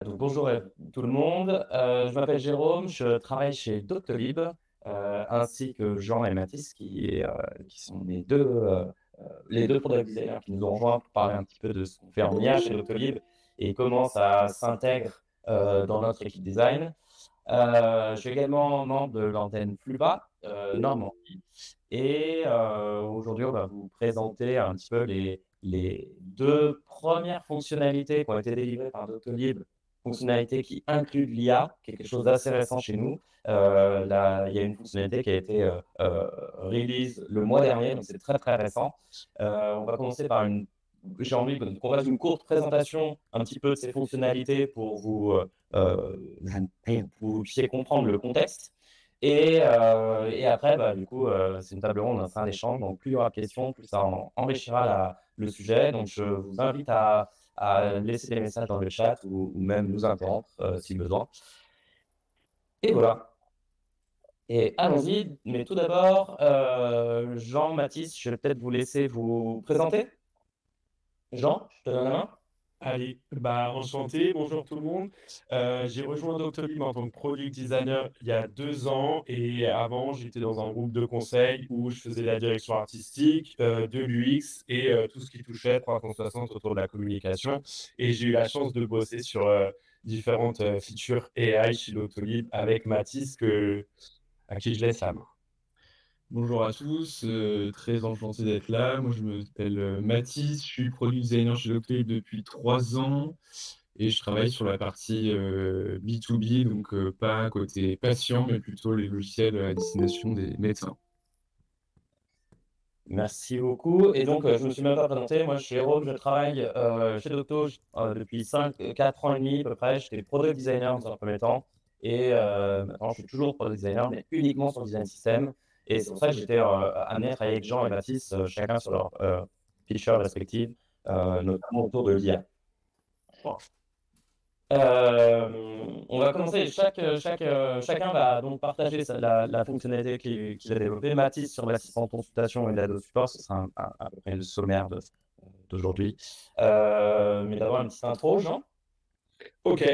Donc, bonjour à tout le monde. Je m'appelle Jérôme, je travaille chez Doctolib, ainsi que Jean et Mathis, qui sont les deux product designers qui nous ont rejoints pour parler un petit peu de ce qu'on fait en IA chez Doctolib et comment ça s'intègre dans notre équipe design. Je suis également membre de l'antenne Flupa, Normandie. Et aujourd'hui, on va vous présenter un petit peu les deux premières fonctionnalités qui ont été délivrées par Doctolib, fonctionnalités qui incluent de l'IA, quelque chose d'assez récent chez nous. Il y a une fonctionnalité qui a été release le mois dernier, donc c'est très très récent. On va commencer par j'ai envie qu'on fasse une courte présentation un petit peu de ces fonctionnalités pour euh, vous puissiez comprendre le contexte. Et après, bah, du coup, c'est une table ronde, un sein d'échange. Donc, plus il y aura de questions, plus ça enrichira le sujet. Donc, je vous invite à laisser des messages dans le chat ou même nous interrompre si besoin. Et voilà. Et allons-y. Mais tout d'abord, Jean, Mathis, je vais peut-être vous laisser vous présenter. Jean, je te donne la main. Allez, enchanté, bonjour tout le monde. J'ai rejoint Doctolib en tant que product designer il y a 2 ans et avant j'étais dans un groupe de conseil où je faisais la direction artistique, de l'UX et tout ce qui touchait 360 autour de la communication. Et j'ai eu la chance de bosser sur différentes features AI chez Doctolib avec Mathis à qui je laisse la main. Bonjour à tous, très enchanté d'être là. Moi, je m'appelle Mathis, je suis product designer chez Doctolib depuis 3 ans et je travaille sur la partie B2B, donc pas côté patient, mais plutôt les logiciels à destination des médecins. Merci beaucoup. Et donc, je me suis même pas présenté. Moi, je suis Jérôme, je travaille chez Docto depuis 4 ans et demi à peu près. J'étais product designer dans un premier temps. Et maintenant, je suis toujours product designer, mais uniquement sur le design system. Et c'est pour ça que j'étais amené à travailler avec Jean et Baptiste, chacun sur leur feature respective, notamment autour de l'IA. On va commencer. Chacun va donc partager la fonctionnalité qu'il a développée. Mathis sur l'assistant consultation et l'aide au support, ce sera à peu près le sommaire d'aujourd'hui. Mais d'abord, une petite intro, Jean. Ok,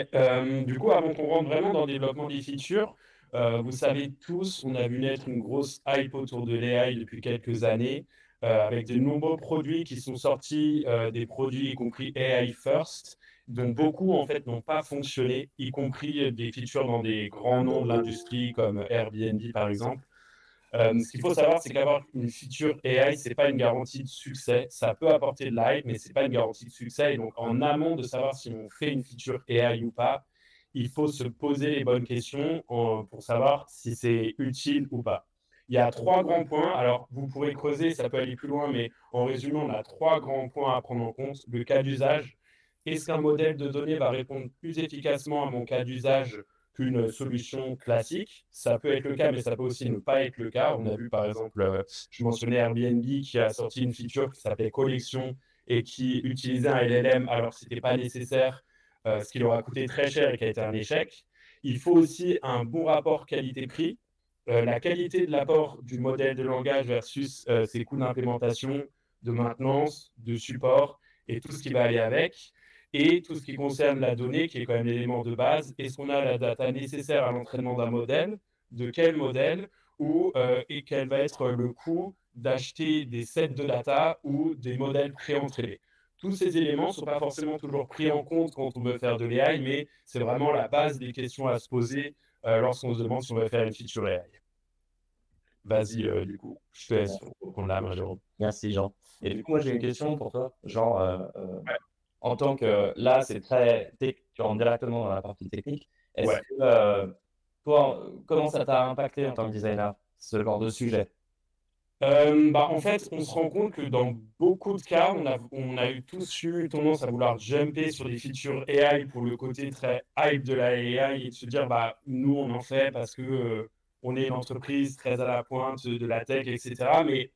du coup, avant qu'on rentre vraiment dans le développement des features, vous savez tous, on a vu naître une grosse hype autour de l'AI depuis quelques années, avec de nombreux produits qui sont sortis, des produits y compris AI first, dont beaucoup en fait n'ont pas fonctionné, y compris des features dans des grands noms de l'industrie comme Airbnb par exemple. Ce qu'il faut savoir, c'est qu'avoir une feature AI, c'est pas une garantie de succès. Ça peut apporter de l'hype, mais c'est pas une garantie de succès. Et donc, en amont de savoir si on fait une feature AI ou pas, il faut se poser les bonnes questions pour savoir si c'est utile ou pas. Il y a trois grands points. Alors, vous pourrez creuser, ça peut aller plus loin, mais en résumé, on a trois grands points à prendre en compte. Le cas d'usage. Est-ce qu'un modèle de données va répondre plus efficacement à mon cas d'usage qu'une solution classique? Ça peut être le cas, mais ça peut aussi ne pas être le cas. On a vu par exemple, je mentionnais Airbnb qui a sorti une feature qui s'appelait Collection et qui utilisait un LLM alors que ce n'était pas nécessaire, ce qui leur a coûté très cher et qui a été un échec. Il faut aussi un bon rapport qualité-prix. La qualité de l'apport du modèle de langage versus ses coûts d'implémentation, de maintenance, de support et tout ce qui va aller avec. Et tout ce qui concerne la donnée, qui est quand même l'élément de base, est-ce qu'on a la data nécessaire à l'entraînement d'un modèle? De quel modèle? Et quel va être le coût d'acheter des sets de data ou des modèles pré-entraînés? Tous ces éléments ne sont pas forcément toujours pris en compte quand on veut faire de l'AI, mais c'est vraiment la base des questions à se poser lorsqu'on se demande si on veut faire une feature AI. Vas-y, du coup, je te laisse prendre la main, Jérôme. Merci, Jean. Et du coup, moi, j'ai une question pour toi, Jean. En tant que là, c'est très tu rentres directement dans la partie technique. Est-ce Ouais. que toi, comment ça t'a impacté en tant que designer, ce genre de sujet? En fait, on se rend compte que dans beaucoup de cas, on a tous eu tendance à vouloir jumper sur des features AI pour le côté très hype de la AI et de se dire, nous, on en fait parce que on est une entreprise très à la pointe de la tech, etc. Mais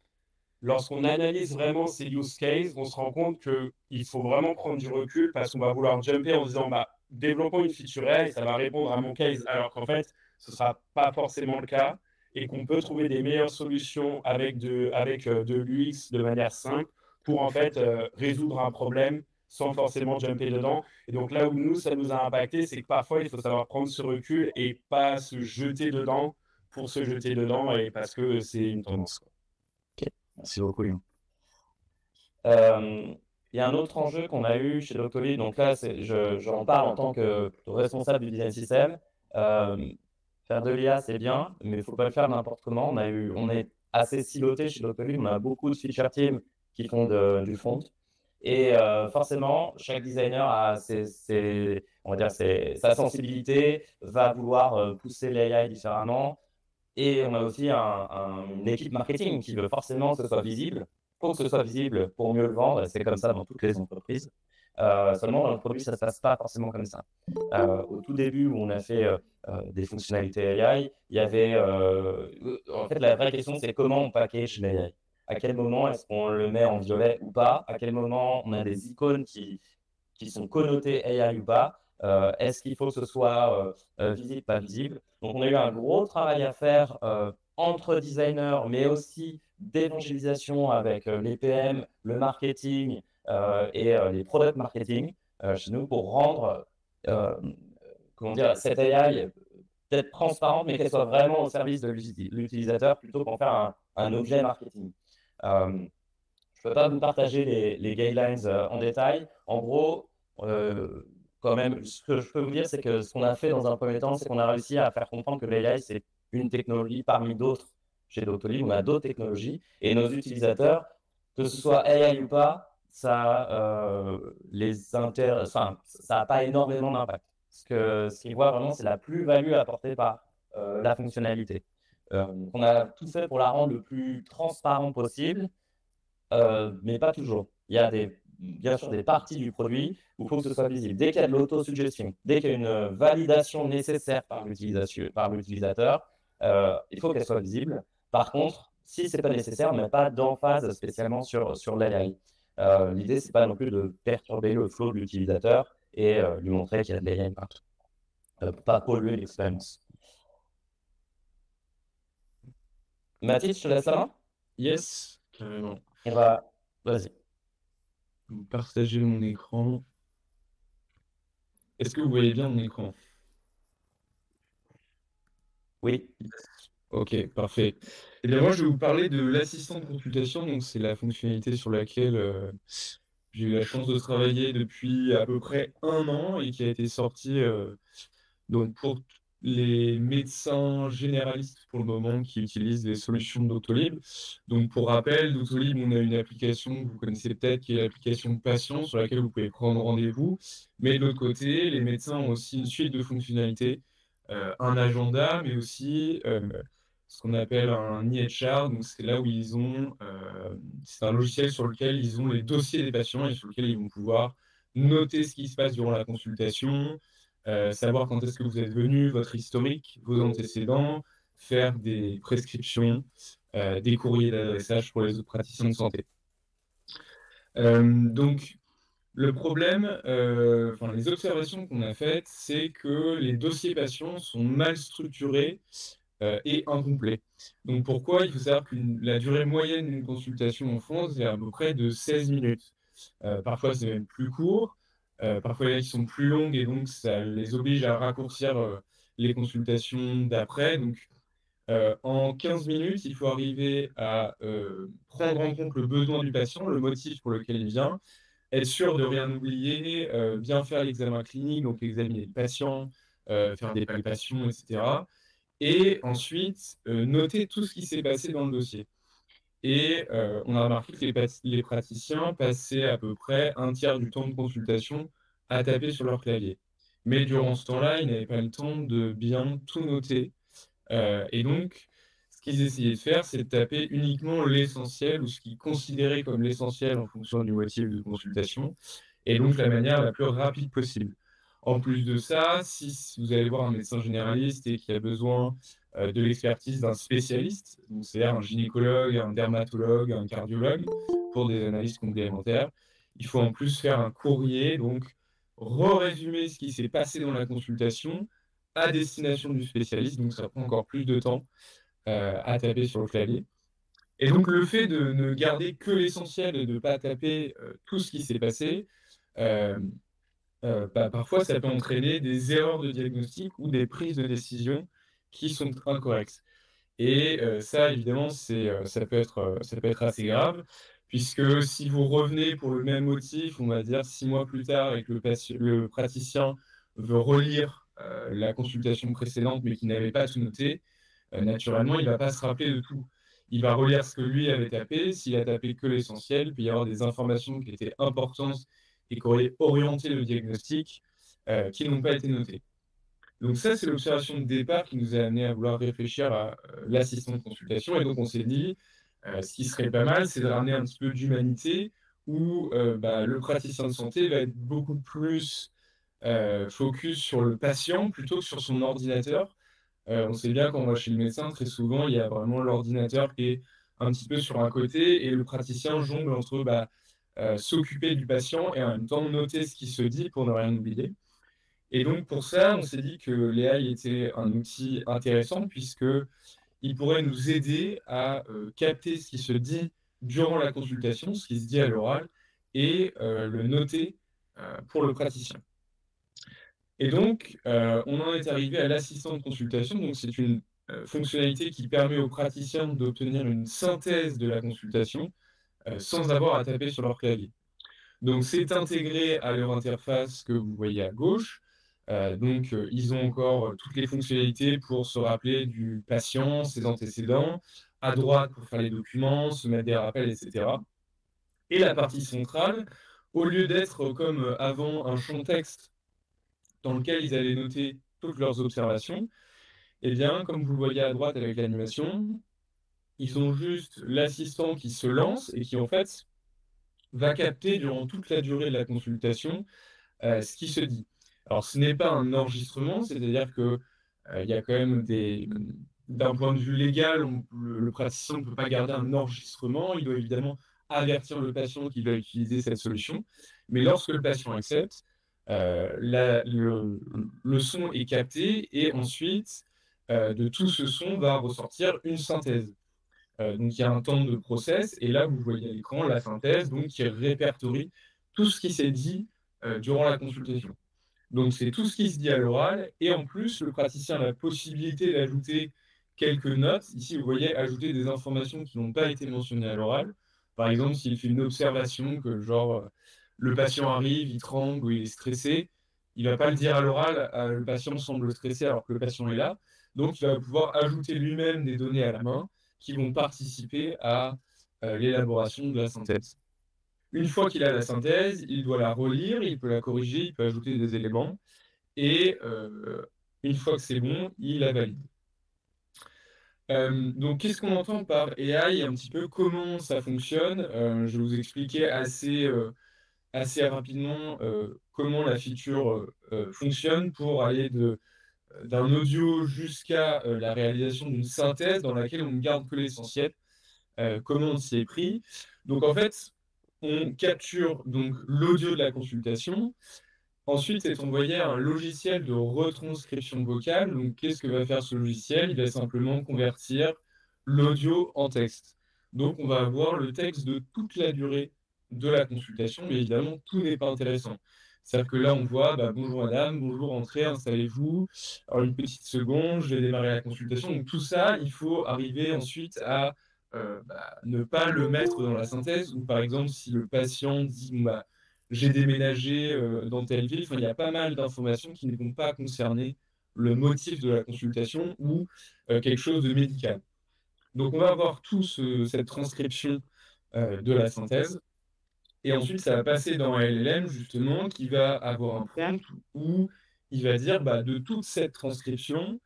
lorsqu'on analyse vraiment ces use cases, on se rend compte qu'il faut vraiment prendre du recul parce qu'on va vouloir jumper en disant, développons une feature AI, ça va répondre à mon case, alors qu'en fait, ce ne sera pas forcément le cas et qu'on peut trouver des meilleures solutions avec de l'UX de manière simple pour en fait résoudre un problème sans forcément jumper dedans. Et donc là où nous, ça nous a impacté, c'est que parfois, il faut savoir prendre ce recul et pas se jeter dedans pour se jeter dedans et parce que c'est une tendance, quoi. Ok, merci beaucoup, Lyon. Il y a un autre enjeu qu'on a eu chez Doctolib, donc là, j'en parle en tant que responsable du design system. Faire de l'IA, c'est bien, mais il ne faut pas le faire n'importe comment. On est assez siloté chez Doctolib, on a beaucoup de feature teams qui font du front. Et forcément, chaque designer a on va dire sa sensibilité, va vouloir pousser l'AI différemment. Et on a aussi une équipe marketing qui veut forcément que ce soit visible. Il faut que ce soit visible pour mieux le vendre. C'est comme ça dans toutes les entreprises. Seulement, dans le produit, ça ne se passe pas forcément comme ça. Au tout début, où on a fait des fonctionnalités AI, il y avait. En fait, la vraie question, c'est comment on package l'AI. À quel moment est-ce qu'on le met en violet ou pas? À quel moment on a des icônes qui sont connotées AI ou pas? Est-ce qu'il faut que ce soit visible, pas visible? Donc, on a eu un gros travail à faire entre designers, mais aussi d'évangélisation avec les PM, le marketing et les product marketing chez nous pour rendre comment dire, cette AI peut-être transparente, mais qu'elle soit vraiment au service de l'utilisateur plutôt qu'en faire un objet marketing. Je ne peux pas vous partager les guidelines en détail. En gros, quand même, ce que je peux vous dire, c'est que ce qu'on a fait dans un premier temps, c'est qu'on a réussi à faire comprendre que l'AI, c'est une technologie parmi d'autres. Chez Doctolib, on a d'autres technologies et nos utilisateurs, que ce soit AI ou pas, enfin, ça n'a pas énormément d'impact. Ce qu'ils voient vraiment, c'est la plus-value apportée par la fonctionnalité. On a tout fait pour la rendre le plus transparent possible. Mais pas toujours. Il y a bien sûr des parties du produit où il faut que ce soit visible. Dès qu'il y a de l'autosuggestion, dès qu'il y a une validation nécessaire par l'utilisateur, il faut qu'elle soit visible. Par contre, si ce n'est pas nécessaire, on ne met pas d'emphase spécialement sur l'AI. L'idée, ce n'est pas non plus de perturber le flow de l'utilisateur et lui montrer qu'il y a de l'AI partout. Pour pas polluer l'expérience. Mathilde, je te laisse la main. Yes, carrément. Vas-y. Vous partagez mon écran. Est-ce que vous voyez bien mon écran? Oui. Ok, parfait. Eh bien, moi, je vais vous parler de l'assistant de consultation. Donc, c'est la fonctionnalité sur laquelle j'ai eu la chance de travailler depuis à peu près 1 an et qui a été sortie donc pour les médecins généralistes pour le moment qui utilisent les solutions de Doctolib. Donc, pour rappel, Doctolib, on a une application que vous connaissez peut-être qui est l'application Patient sur laquelle vous pouvez prendre rendez-vous. Mais de l'autre côté, les médecins ont aussi une suite de fonctionnalités, un agenda, mais aussi ce qu'on appelle un EHR. Donc, c'est là où c'est un logiciel sur lequel ils ont les dossiers des patients et sur lequel ils vont pouvoir noter ce qui se passe durant la consultation, savoir quand est-ce que vous êtes venu, votre historique, vos antécédents, faire des prescriptions, des courriers d'adressage pour les autres praticiens de santé. Donc, le problème, les observations qu'on a faites, c'est que les dossiers patients sont mal structurés et incomplets. Donc, pourquoi? Il faut savoir que la durée moyenne d'une consultation en France est à peu près de 16 minutes. Parfois, c'est même plus court. Parfois, il y en a qui sont plus longues et donc ça les oblige à raccourcir les consultations d'après. Donc, en 15 minutes, il faut arriver à prendre en compte le besoin du patient, le motif pour lequel il vient, être sûr de rien oublier, bien faire l'examen clinique, donc examiner le patient, faire des palpations, etc. Et ensuite, noter tout ce qui s'est passé dans le dossier. Et on a remarqué que les praticiens passaient à peu près un tiers du temps de consultation à taper sur leur clavier. Mais durant ce temps-là, ils n'avaient pas le temps de bien tout noter. Et donc, ce qu'ils essayaient de faire, c'est de taper uniquement l'essentiel ou ce qu'ils considéraient comme l'essentiel en fonction du motif de consultation, et donc la manière la plus rapide possible. En plus de ça, si vous allez voir un médecin généraliste et qui a besoin de l'expertise d'un spécialiste, donc c'est-à-dire un gynécologue, un dermatologue, un cardiologue, pour des analyses complémentaires, il faut en plus faire un courrier, donc résumer ce qui s'est passé dans la consultation à destination du spécialiste, donc ça prend encore plus de temps à taper sur le clavier. Et donc le fait de ne garder que l'essentiel et de ne pas taper tout ce qui s'est passé, euh, parfois ça peut entraîner des erreurs de diagnostic ou des prises de décision qui sont incorrectes. Et ça, évidemment, ça peut être assez grave, puisque si vous revenez pour le même motif, on va dire 6 mois plus tard, et que le praticien veut relire la consultation précédente, mais qui n'avait pas tout noté, naturellement, il ne va pas se rappeler de tout. Il va relire ce que lui avait tapé. S'il a tapé que l'essentiel, il peut y avoir des informations qui étaient importantes et qui auraient orienté le diagnostic, qui n'ont pas été notées. Donc ça, c'est l'observation de départ qui nous a amené à vouloir réfléchir à l'assistant de consultation. Et donc on s'est dit, ce qui serait pas mal, c'est de ramener un petit peu d'humanité, où le praticien de santé va être beaucoup plus focus sur le patient plutôt que sur son ordinateur. On sait bien quand on va chez le médecin, très souvent, il y a vraiment l'ordinateur qui est un petit peu sur un côté et le praticien jongle entre s'occuper du patient et en même temps noter ce qui se dit pour ne rien oublier. Et donc pour ça, on s'est dit que l'AI était un outil intéressant puisque il pourrait nous aider à capter ce qui se dit durant la consultation, ce qui se dit à l'oral, et le noter pour le praticien. Et donc, on en est arrivé à l'assistant de consultation. Donc, c'est une fonctionnalité qui permet aux praticiens d'obtenir une synthèse de la consultation sans avoir à taper sur leur clavier. Donc, c'est intégré à leur interface que vous voyez à gauche. Ils ont encore toutes les fonctionnalités pour se rappeler du patient, ses antécédents, à droite pour faire les documents, se mettre des rappels, etc. Et la partie centrale, au lieu d'être comme avant un champ texte dans lequel ils allaient noter toutes leurs observations, eh bien, comme vous le voyez à droite avec l'animation, ils ont juste l'assistant qui se lance et qui, en fait, va capter durant toute la durée de la consultation ce qui se dit. Alors, ce n'est pas un enregistrement, c'est-à-dire que il y a quand même d'un point de vue légal, le praticien ne peut pas garder un enregistrement, il doit évidemment avertir le patient qu'il va utiliser cette solution, mais lorsque le patient accepte, le son est capté et ensuite, de tout ce son va ressortir une synthèse. Donc il y a un temps de process et là vous voyez à l'écran la synthèse donc, qui répertorie tout ce qui s'est dit durant la consultation. Donc c'est tout ce qui se dit à l'oral et en plus le praticien a la possibilité d'ajouter quelques notes. Ici vous voyez ajouter des informations qui n'ont pas été mentionnées à l'oral. Par exemple s'il fait une observation que genre le patient arrive, il tremble ou il est stressé, il ne va pas le dire à l'oral, le patient semble stressé alors que le patient est là. Donc il va pouvoir ajouter lui-même des données à la main qui vont participer à l'élaboration de la synthèse. Une fois qu'il a la synthèse, il doit la relire, il peut la corriger, il peut ajouter des éléments, et une fois que c'est bon, il la valide. Donc, qu'est-ce qu'on entend par AI, un petit peu comment ça fonctionne? Je vais vous expliquer assez rapidement comment la feature fonctionne pour aller d'un audio jusqu'à la réalisation d'une synthèse dans laquelle on ne garde que l'essentiel. Comment on s'y est pris? Donc en fait, on capture donc l'audio de la consultation. Ensuite est envoyé à un logiciel de retranscription vocale. Donc qu'est-ce que va faire ce logiciel? Il va simplement convertir l'audio en texte. Donc on va avoir le texte de toute la durée de la consultation, mais évidemment tout n'est pas intéressant. C'est-à-dire que là on voit bonjour madame, bonjour entrez, installez-vous. Alors une petite seconde, je vais démarrer la consultation. Donc tout ça, il faut arriver ensuite à ne pas le mettre dans la synthèse, ou par exemple si le patient dit j'ai déménagé dans telle ville, enfin, il y a pas mal d'informations qui ne vont pas concerner le motif de la consultation ou quelque chose de médical. Donc on va avoir cette transcription de la synthèse, et ensuite ça va passer dans un LLM justement qui va avoir un prompt où il va dire de toute cette transcription,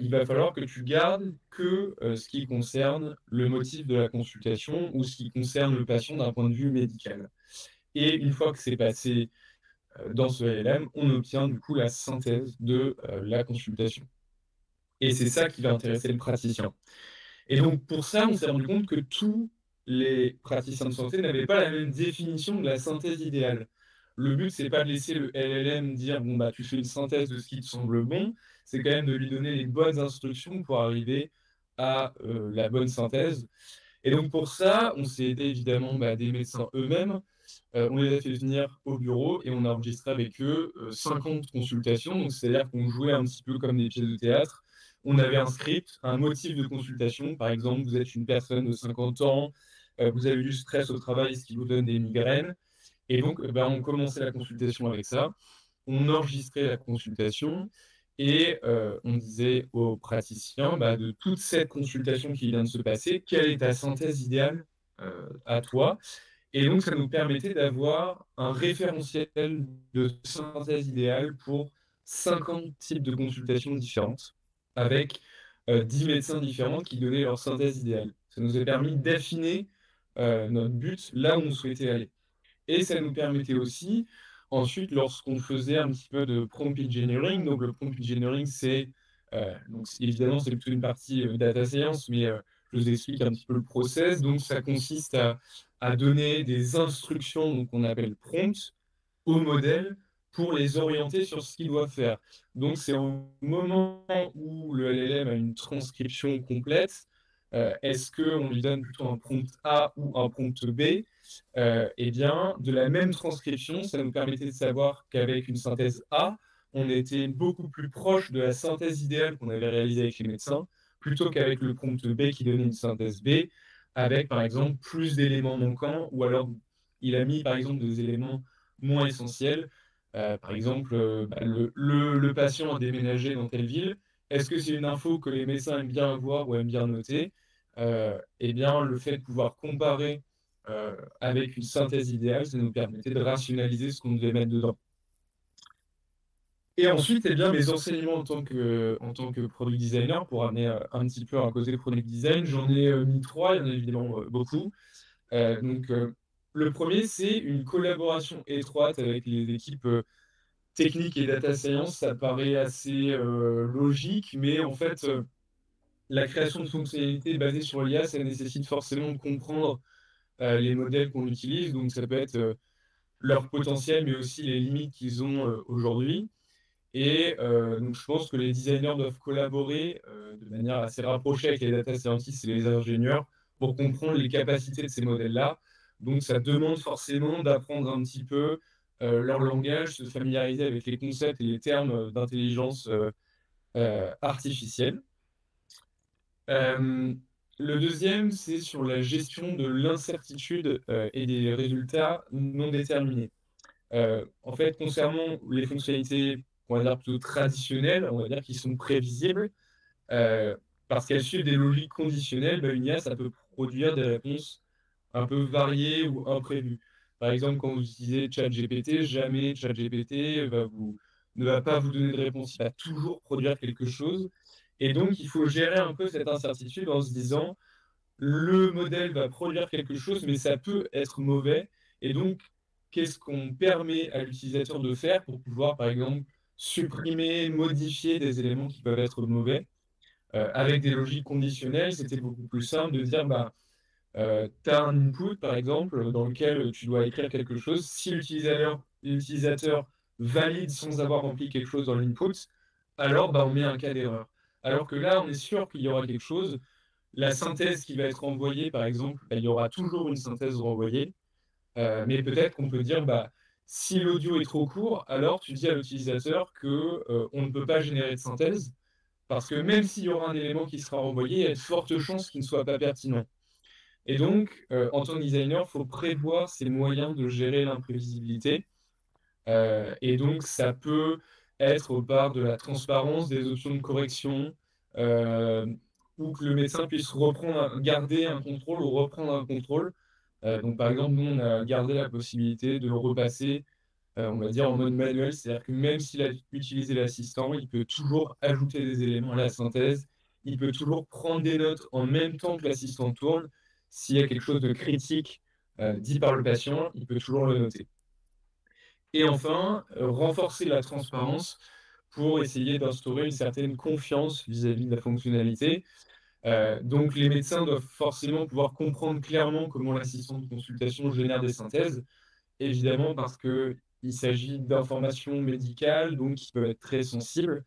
il va falloir que tu gardes que ce qui concerne le motif de la consultation ou ce qui concerne le patient d'un point de vue médical. Et une fois que c'est passé dans ce LLM, on obtient du coup la synthèse de la consultation. Et c'est ça qui va intéresser le praticien. Et donc pour ça, on s'est rendu compte que tous les praticiens de santé n'avaient pas la même définition de la synthèse idéale. Le but, c'est pas de laisser le LLM dire tu fais une synthèse de ce qui te semble bon, c'est quand même de lui donner les bonnes instructions pour arriver à la bonne synthèse. Et donc pour ça, on s'est aidé évidemment des médecins eux-mêmes. On les a fait venir au bureau et on a enregistré avec eux 50 consultations. Donc, c'est-à-dire qu'on jouait un petit peu comme des pièces de théâtre. On avait un script, un motif de consultation. Par exemple, vous êtes une personne de 50 ans, vous avez du stress au travail, ce qui vous donne des migraines. Et donc, on commençait la consultation avec ça. On enregistrait la consultation et on disait aux praticiens, de toute cette consultation qui vient de se passer, quelle est ta synthèse idéale à toi? Et donc, ça nous permettait d'avoir un référentiel de synthèse idéale pour 50 types de consultations différentes, avec 10 médecins différents qui donnaient leur synthèse idéale. Ça nous a permis d'affiner notre but là où on souhaitait aller. Et ça nous permettait aussi, ensuite, lorsqu'on faisait un petit peu de prompt engineering, donc le prompt engineering, évidemment, c'est plutôt une partie data science, mais je vous explique un petit peu le process. Donc, ça consiste à donner des instructions, donc on appelle prompts, au modèle pour les orienter sur ce qu'il doit faire. Donc, c'est au moment où le LLM a une transcription complète, est-ce qu'on lui donne plutôt un prompt A ou un prompt B? Eh bien, de la même transcription, ça nous permettait de savoir qu'avec une synthèse A, on était beaucoup plus proche de la synthèse idéale qu'on avait réalisée avec les médecins, plutôt qu'avec le prompt B qui donnait une synthèse B, avec par exemple plus d'éléments manquants, ou alors il a mis par exemple des éléments moins essentiels. Par exemple, le patient a déménagé dans telle ville. Est-ce que c'est une info que les médecins aiment bien avoir ou aiment bien noter? Eh bien, le fait de pouvoir comparer avec une synthèse idéale, ça nous permettait de rationaliser ce qu'on devait mettre dedans. Et ensuite, eh bien, mes enseignements en tant que product designer, pour amener un petit peu un côté product design, j'en ai mis trois, il y en a évidemment beaucoup. Le premier, c'est une collaboration étroite avec les équipes techniques et data science. Ça paraît assez logique, mais en fait, la création de fonctionnalités basées sur l'IA, ça nécessite forcément de comprendre les modèles qu'on utilise. Donc, ça peut être leur potentiel, mais aussi les limites qu'ils ont aujourd'hui. Et donc, je pense que les designers doivent collaborer de manière assez rapprochée avec les data scientists et les ingénieurs pour comprendre les capacités de ces modèles-là. Donc, ça demande forcément d'apprendre un petit peu leur langage, se familiariser avec les concepts et les termes d'intelligence artificielle. Le deuxième, c'est sur la gestion de l'incertitude et des résultats non déterminés. En fait, concernant les fonctionnalités, on va dire plutôt traditionnelles, on va dire qui sont prévisibles, euh, parce qu'elles suivent des logiques conditionnelles, une IA, ça peut produire des réponses un peu variées ou imprévues. Par exemple, quand vous utilisez ChatGPT, jamais ChatGPT ne va pas vous donner de réponse, il va toujours produire quelque chose. Et donc, il faut gérer un peu cette incertitude en se disant, le modèle va produire quelque chose, mais ça peut être mauvais. Et donc, qu'est-ce qu'on permet à l'utilisateur de faire pour pouvoir, par exemple, supprimer, modifier des éléments qui peuvent être mauvais? Avec des logiques conditionnelles, c'était beaucoup plus simple de dire, tu as un input, par exemple, dans lequel tu dois écrire quelque chose. Si l'utilisateur valide sans avoir rempli quelque chose dans l'input, alors on met un cas d'erreur. Alors que là, on est sûr qu'il y aura quelque chose. La synthèse qui va être envoyée, par exemple, il y aura toujours une synthèse renvoyée. Mais peut-être qu'on peut dire, si l'audio est trop court, alors tu dis à l'utilisateur que on ne peut pas générer de synthèse, parce que même s'il y aura un élément qui sera renvoyé, il y a de fortes chances qu'il ne soit pas pertinent. Et donc, en tant que designer, il faut prévoir ces moyens de gérer l'imprévisibilité. Et donc, ça peut être par de la transparence, des options de correction, euh, ou que le médecin puisse garder un contrôle ou reprendre un contrôle. Donc, par exemple, nous, on a gardé la possibilité de le repasser, on va dire, en mode manuel. C'est-à-dire que même s'il a utilisé l'assistant, il peut toujours ajouter des éléments à la synthèse. Il peut toujours prendre des notes en même temps que l'assistant tourne. S'il y a quelque chose de critique dit par le patient, il peut toujours le noter. Et enfin, renforcer la transparence pour essayer d'instaurer une certaine confiance vis-à-vis de la fonctionnalité. Donc, les médecins doivent forcément pouvoir comprendre clairement comment l'assistant de consultation génère des synthèses, évidemment parce qu'il s'agit d'informations médicales, donc qui peuvent être très sensibles.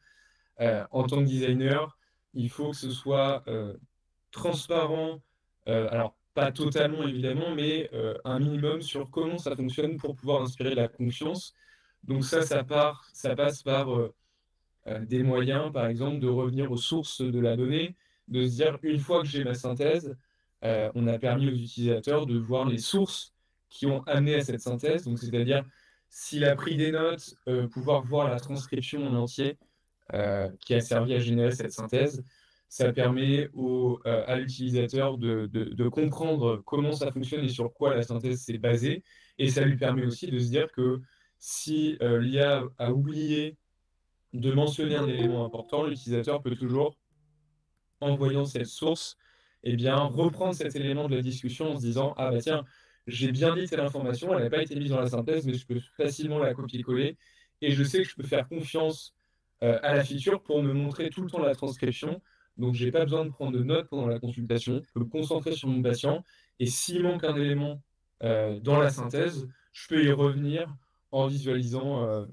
En tant que designer, il faut que ce soit transparent, alors pas totalement évidemment, mais un minimum sur comment ça fonctionne pour pouvoir inspirer la confiance. Donc ça passe par des moyens, par exemple, de revenir aux sources de la donnée, de se dire, une fois que j'ai ma synthèse, on a permis aux utilisateurs de voir les sources qui ont amené à cette synthèse. Donc, c'est-à-dire, s'il a pris des notes, pouvoir voir la transcription en entier qui a servi à générer cette synthèse. Ça permet à l'utilisateur de comprendre comment ça fonctionne et sur quoi la synthèse s'est basée. Et ça lui permet aussi de se dire que si l'IA a oublié de mentionner un élément important, l'utilisateur peut toujours, en voyant cette source, eh bien, reprendre cet élément de la discussion en se disant, ah bah tiens, j'ai bien dit telle information, elle n'a pas été mise dans la synthèse, mais je peux facilement la copier-coller, et je sais que je peux faire confiance à la feature pour me montrer tout le temps la transcription. Donc, j'ai pas besoin de prendre de notes pendant la consultation, je peux me concentrer sur mon patient, et s'il manque un élément dans la synthèse, je peux y revenir en visualisant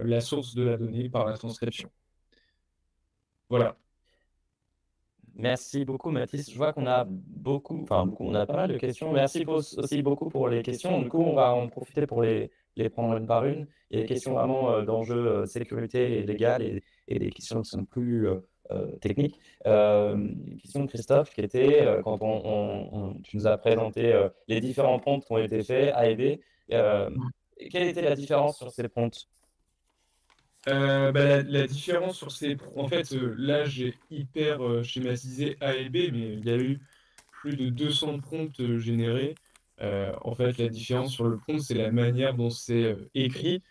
la source de la donnée par la transcription. Voilà. Merci beaucoup, Mathis. Je vois qu'on a on a pas mal de questions. Merci aussi beaucoup pour les questions. Du coup, on va en profiter pour les prendre une par une. Il y a des questions vraiment d'enjeux sécurité et légales et des questions qui sont plus techniques. Une question de Christophe qui était, quand tu nous as présenté les différents prompts qui ont été faits, A et B, quelle était la différence sur ces prompts? La différence sur ces... En fait, là, j'ai hyper schématisé A et B, mais il y a eu plus de 200 prompts générés. En fait, la différence sur le prompt, c'est la manière dont c'est écrit.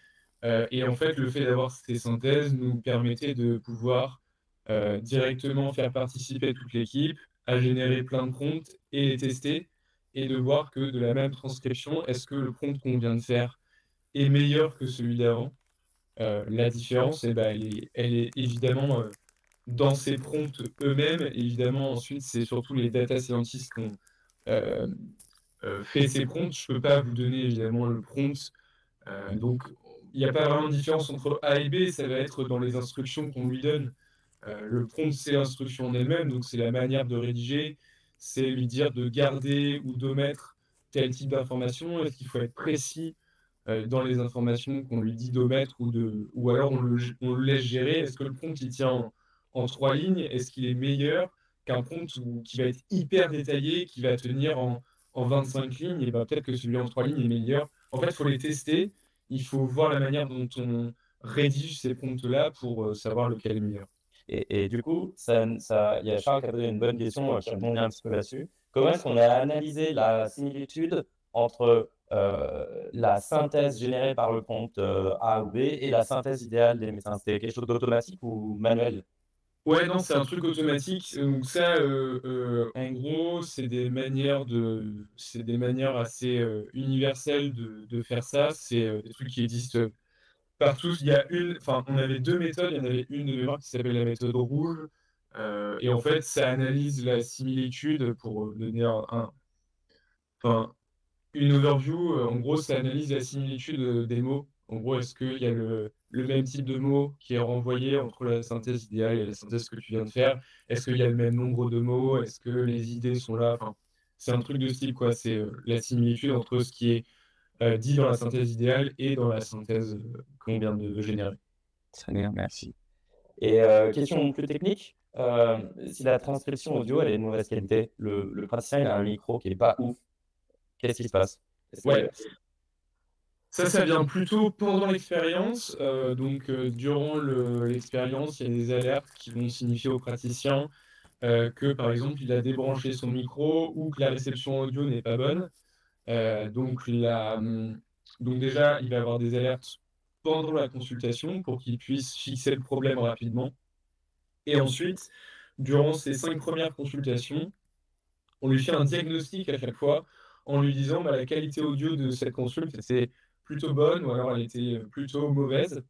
Et en fait, le fait d'avoir ces synthèses nous permettait de pouvoir directement faire participer toute l'équipe à générer plein de prompts et les tester, et de voir que de la même transcription, est-ce que le prompt qu'on vient de faire est meilleur que celui d'avant? La différence, elle est évidemment dans ces prompts eux-mêmes. Évidemment, ensuite, c'est surtout les data scientists qui ont euh, fait ces prompts. Je ne peux pas vous donner évidemment le prompt. Donc, il n'y a pas vraiment de différence entre A et B. Ça va être dans les instructions qu'on lui donne. Le prompt, c'est l'instruction en elle-même. Donc, c'est la manière de rédiger. C'est lui dire de garder ou d'omettre tel type d'information. Est-ce qu'il faut être précis dans les informations qu'on lui dit d'omettre ou alors on le laisse gérer. Est-ce que le prompt il tient en 3 lignes? Est-ce qu'il est meilleur qu'un prompt qui va être hyper détaillé, qui va tenir en 25 lignes? Et ben, peut-être que celui en 3 lignes est meilleur. En fait, il faut les tester. Il faut voir la manière dont on rédige ces prompts-là pour savoir lequel est meilleur. Et du coup, il y a Charles qui a posé une bonne question, je rebondis un petit peu là-dessus. Comment est-ce qu'on a analysé la similitude entre la synthèse générée par le prompt A ou B et la synthèse idéale des médecins? C'était quelque chose d'automatique ou manuel? Ouais, non, c'est un truc automatique. Donc ça, en gros, c'est des manières assez universelles de faire ça. C'est des trucs qui existent partout. Enfin, on avait 2 méthodes. Il y en avait une de mémoire qui s'appelle la méthode rouge. Et en fait, ça analyse la similitude pour donner enfin, une overview. En gros, ça analyse la similitude des mots. En gros, est-ce qu'il y a le même type de mot qui est renvoyé entre la synthèse idéale et la synthèse que tu viens de faire? Est-ce qu'il y a le même nombre de mots? Est-ce que les idées sont là? Enfin, c'est un truc de ce type, quoi. C'est la similitude entre ce qui est dit dans la synthèse idéale et dans la synthèse qu'on vient de générer. Très bien, merci. Et question plus technique, si la transcription audio elle est de mauvaise qualité, le praticien il a un micro qui n'est pas ouf, qu'est-ce qui se passe? Ouais. Ça vient plutôt pendant l'expérience. Donc, durant l'expérience, il y a des alertes qui vont signifier au praticien que, par exemple, il a débranché son micro ou que la réception audio n'est pas bonne. Donc déjà, il va avoir des alertes pendant la consultation pour qu'il puisse fixer le problème rapidement. Et ensuite, durant ces 5 premières consultations, on lui fait un diagnostic à chaque fois en lui disant bah, la qualité audio de cette consulte était plutôt bonne ou alors elle était plutôt mauvaise.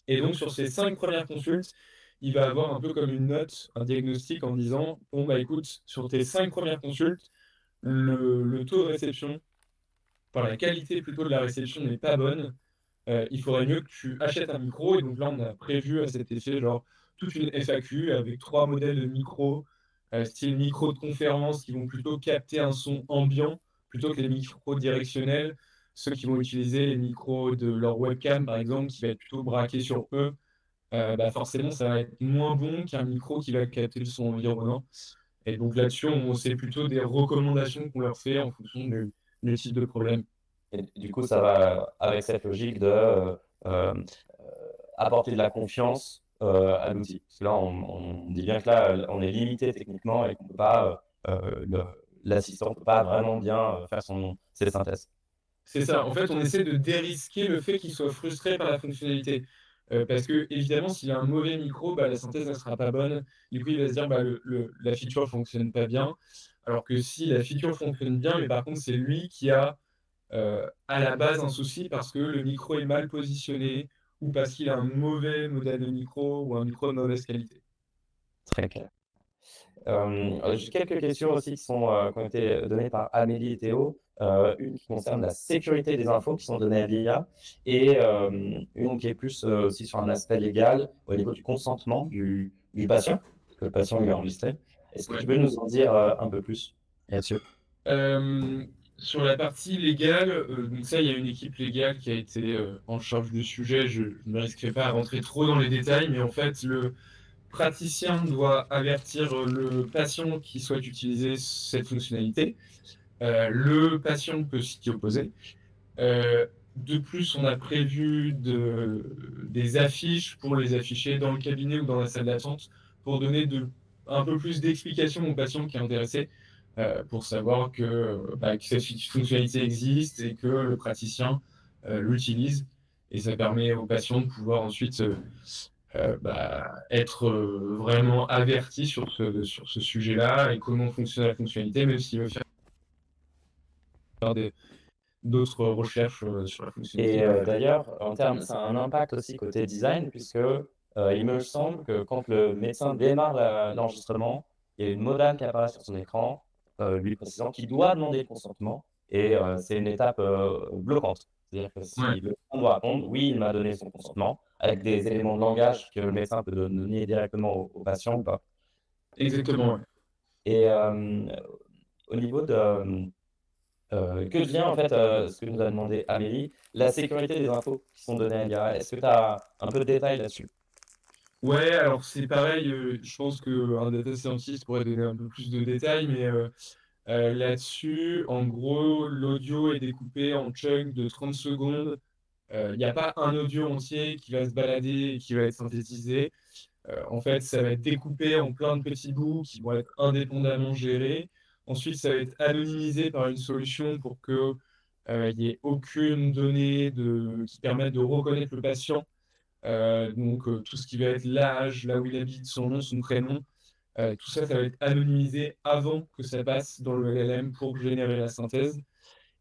Et donc sur ces 5 premières consultes, il va avoir un peu comme une note, un diagnostic en disant bon bah écoute, sur tes 5 premières consultes, le taux de réception, enfin la qualité plutôt de la réception n'est pas bonne. Il faudrait mieux que tu achètes un micro. Et donc là, on a prévu à cet effet genre toute une FAQ avec 3 modèles de micros style micro de conférence, qui vont plutôt capter un son ambiant plutôt que les micros directionnels, ceux qui vont utiliser les micros de leur webcam, par exemple, qui va être plutôt braqué sur eux. Bah forcément, ça va être moins bon qu'un micro qui va capter le son environnant. Et donc là-dessus, c'est plutôt des recommandations qu'on leur fait en fonction du type de problème. Et du coup, ça va avec cette logique de euh, apporter de la confiance à l'outil. Parce que là, on dit bien que là, on est limité techniquement et qu'on peut pas, l'assistant ne peut pas vraiment bien faire ses synthèses. C'est ça. En fait, on essaie de dérisquer le fait qu'il soit frustré par la fonctionnalité. Parce que, évidemment, s'il a un mauvais micro, bah, la synthèse ne sera pas bonne. Du coup, il va se dire, bah, la feature ne fonctionne pas bien. Alors que si la feature fonctionne bien, mais par contre, c'est lui qui a à la base un souci parce que le micro est mal positionné ou parce qu'il a un mauvais modèle de micro ou un micro de mauvaise qualité. Très clair. J'ai quelques questions aussi qui ont été données par Amélie et Théo. Une qui concerne la sécurité des infos qui sont données à l'IA et une qui est plus aussi sur un aspect légal au niveau du consentement du patient, que le patient lui a enregistré. Est-ce que tu peux nous en dire un peu plus là-dessus? Sur la partie légale, donc ça, il y a une équipe légale qui a été en charge du sujet. Je ne me risquerai pas à rentrer trop dans les détails, mais en fait, le praticien doit avertir le patient qui souhaite utiliser cette fonctionnalité. Le patient peut s'y opposer. De plus, on a prévu des affiches pour les afficher dans le cabinet ou dans la salle d'attente pour donner un peu plus d'explications au patient qui est intéressé pour savoir que cette fonctionnalité existe et que le praticien l'utilise. Et ça permet au patient de pouvoir ensuite être vraiment averti sur ce sujet-là et comment fonctionne la fonctionnalité, même s'il veut faire d'autres recherches sur la fonctionnalité. Et d'ailleurs, ça a un impact aussi côté design, puisque il me semble que quand le médecin démarre l'enregistrement, il y a une modale qui apparaît sur son écran, lui précisant qu'il doit demander le consentement, et c'est une étape bloquante. C'est-à-dire que si le médecin doit répondre, oui, il m'a donné son consentement, avec des éléments de langage que le médecin peut donner directement au patient ou pas. Exactement. Ouais. Et au niveau de que devient en fait ce que nous a demandé Amélie, la sécurité des infos qui sont données à l'IA. Est-ce que tu as un peu de détails là-dessus? Ouais, alors c'est pareil, je pense qu'un data scientist pourrait donner un peu plus de détails, mais là-dessus, en gros, l'audio est découpé en chunks de 30 secondes. Il n'y a pas un audio entier qui va se balader et qui va être synthétisé. En fait, ça va être découpé en plein de petits bouts qui vont être indépendamment gérés. Ensuite, ça va être anonymisé par une solution pour que il n'y ait aucune donnée qui permette de reconnaître le patient. Donc, tout ce qui va être l'âge, là où il habite, son nom, son prénom, tout ça, ça va être anonymisé avant que ça passe dans le LLM pour générer la synthèse.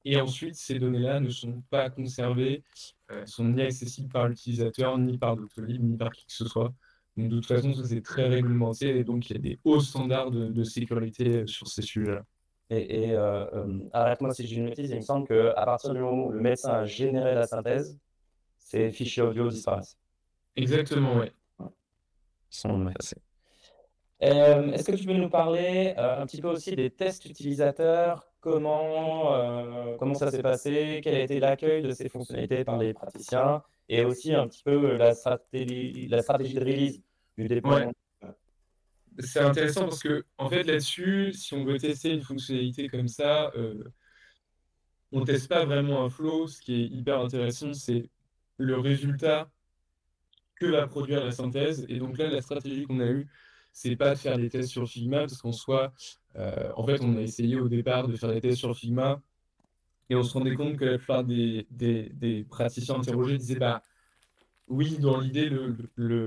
Et ensuite, ces données-là ne sont pas conservées, sont ni accessibles par l'utilisateur, ni par Doctolib, ni par qui que ce soit. Donc, de toute façon, ça c'est très réglementé et donc il y a des hauts standards de sécurité sur ces sujets-là. Et arrête-moi si je dis une bêtise, il me semble qu'à partir du moment où le médecin a généré la synthèse, ces fichiers audio disparaissent. Exactement, oui. Ils sont effacés. Est-ce que tu peux nous parler un petit peu aussi des tests utilisateurs? Comment ça s'est passé? Quel a été l'accueil de ces fonctionnalités par les praticiens? Et aussi un petit peu la stratégie de release du déploiement. Ouais. C'est intéressant parce que, en fait, là-dessus, si on veut tester une fonctionnalité comme ça, on ne teste pas vraiment un flow. Ce qui est hyper intéressant, c'est le résultat que va produire la synthèse. Et donc là, la stratégie qu'on a eue, c'est pas de faire des tests sur Figma, parce qu'en soi, en fait, on a essayé au départ de faire des tests sur Figma, et on se rendait compte que la plupart des praticiens interrogés disaient, bah oui, dans l'idée,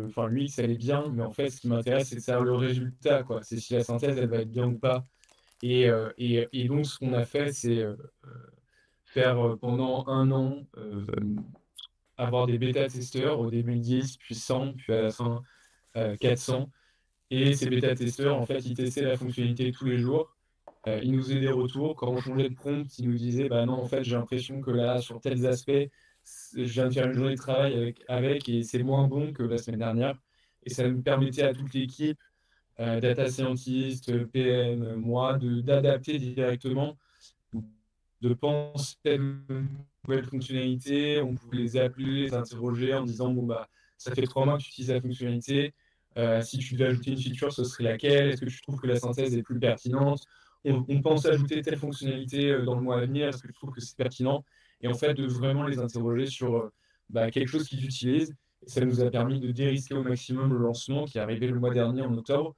enfin, lui, ça allait bien, mais en fait, ce qui m'intéresse, c'est de savoir le résultat, quoi. C'est si la synthèse, elle va être bien ou pas. Et donc, ce qu'on a fait, c'est faire pendant un an avoir des bêta-testeurs, au début 10, puis 100, puis à la fin 400. Et ces bêta-testeurs, en fait, ils testaient la fonctionnalité tous les jours. Ils nous faisaient des retours. Quand on changeait de prompt, ils nous disaient, bah non, en fait, j'ai l'impression que là, sur tels aspects, je viens de faire une journée de travail avec et c'est moins bon que la semaine dernière. Et ça nous permettait à toute l'équipe data scientist, PM, moi, d'adapter directement, de penser à une nouvelle fonctionnalité. On pouvait les appeler, les interroger en disant, bon, bah, ça fait 3 mois que tu utilises la fonctionnalité. Si tu devais ajouter une feature, ce serait laquelle? Est-ce que tu trouves que la synthèse est plus pertinente? On pense ajouter telle fonctionnalité dans le mois à venir. Est-ce que tu trouves que c'est pertinent? Et en fait, de vraiment les interroger sur bah, quelque chose qu'ils utilisent. Et ça nous a permis de dérisquer au maximum le lancement qui est arrivé le mois dernier en octobre.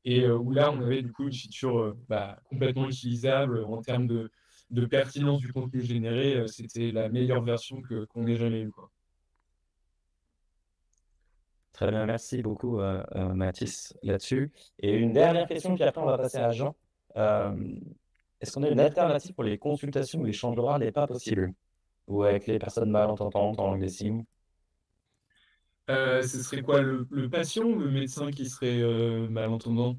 Et où là, on avait du coup une feature bah, complètement utilisable en termes de pertinence du contenu généré. C'était la meilleure version qu'on ait jamais eue, quoi. Très bien, merci beaucoup, Mathis, là-dessus. Et une dernière question, puis après, on va passer à Jean. Euh, Est-ce qu'on a une alternative pour les consultations où l'échange oral n'est pas possible? Ou avec les personnes malentendantes en langue des signes? Ce serait quoi, le patient ou le médecin qui serait malentendant?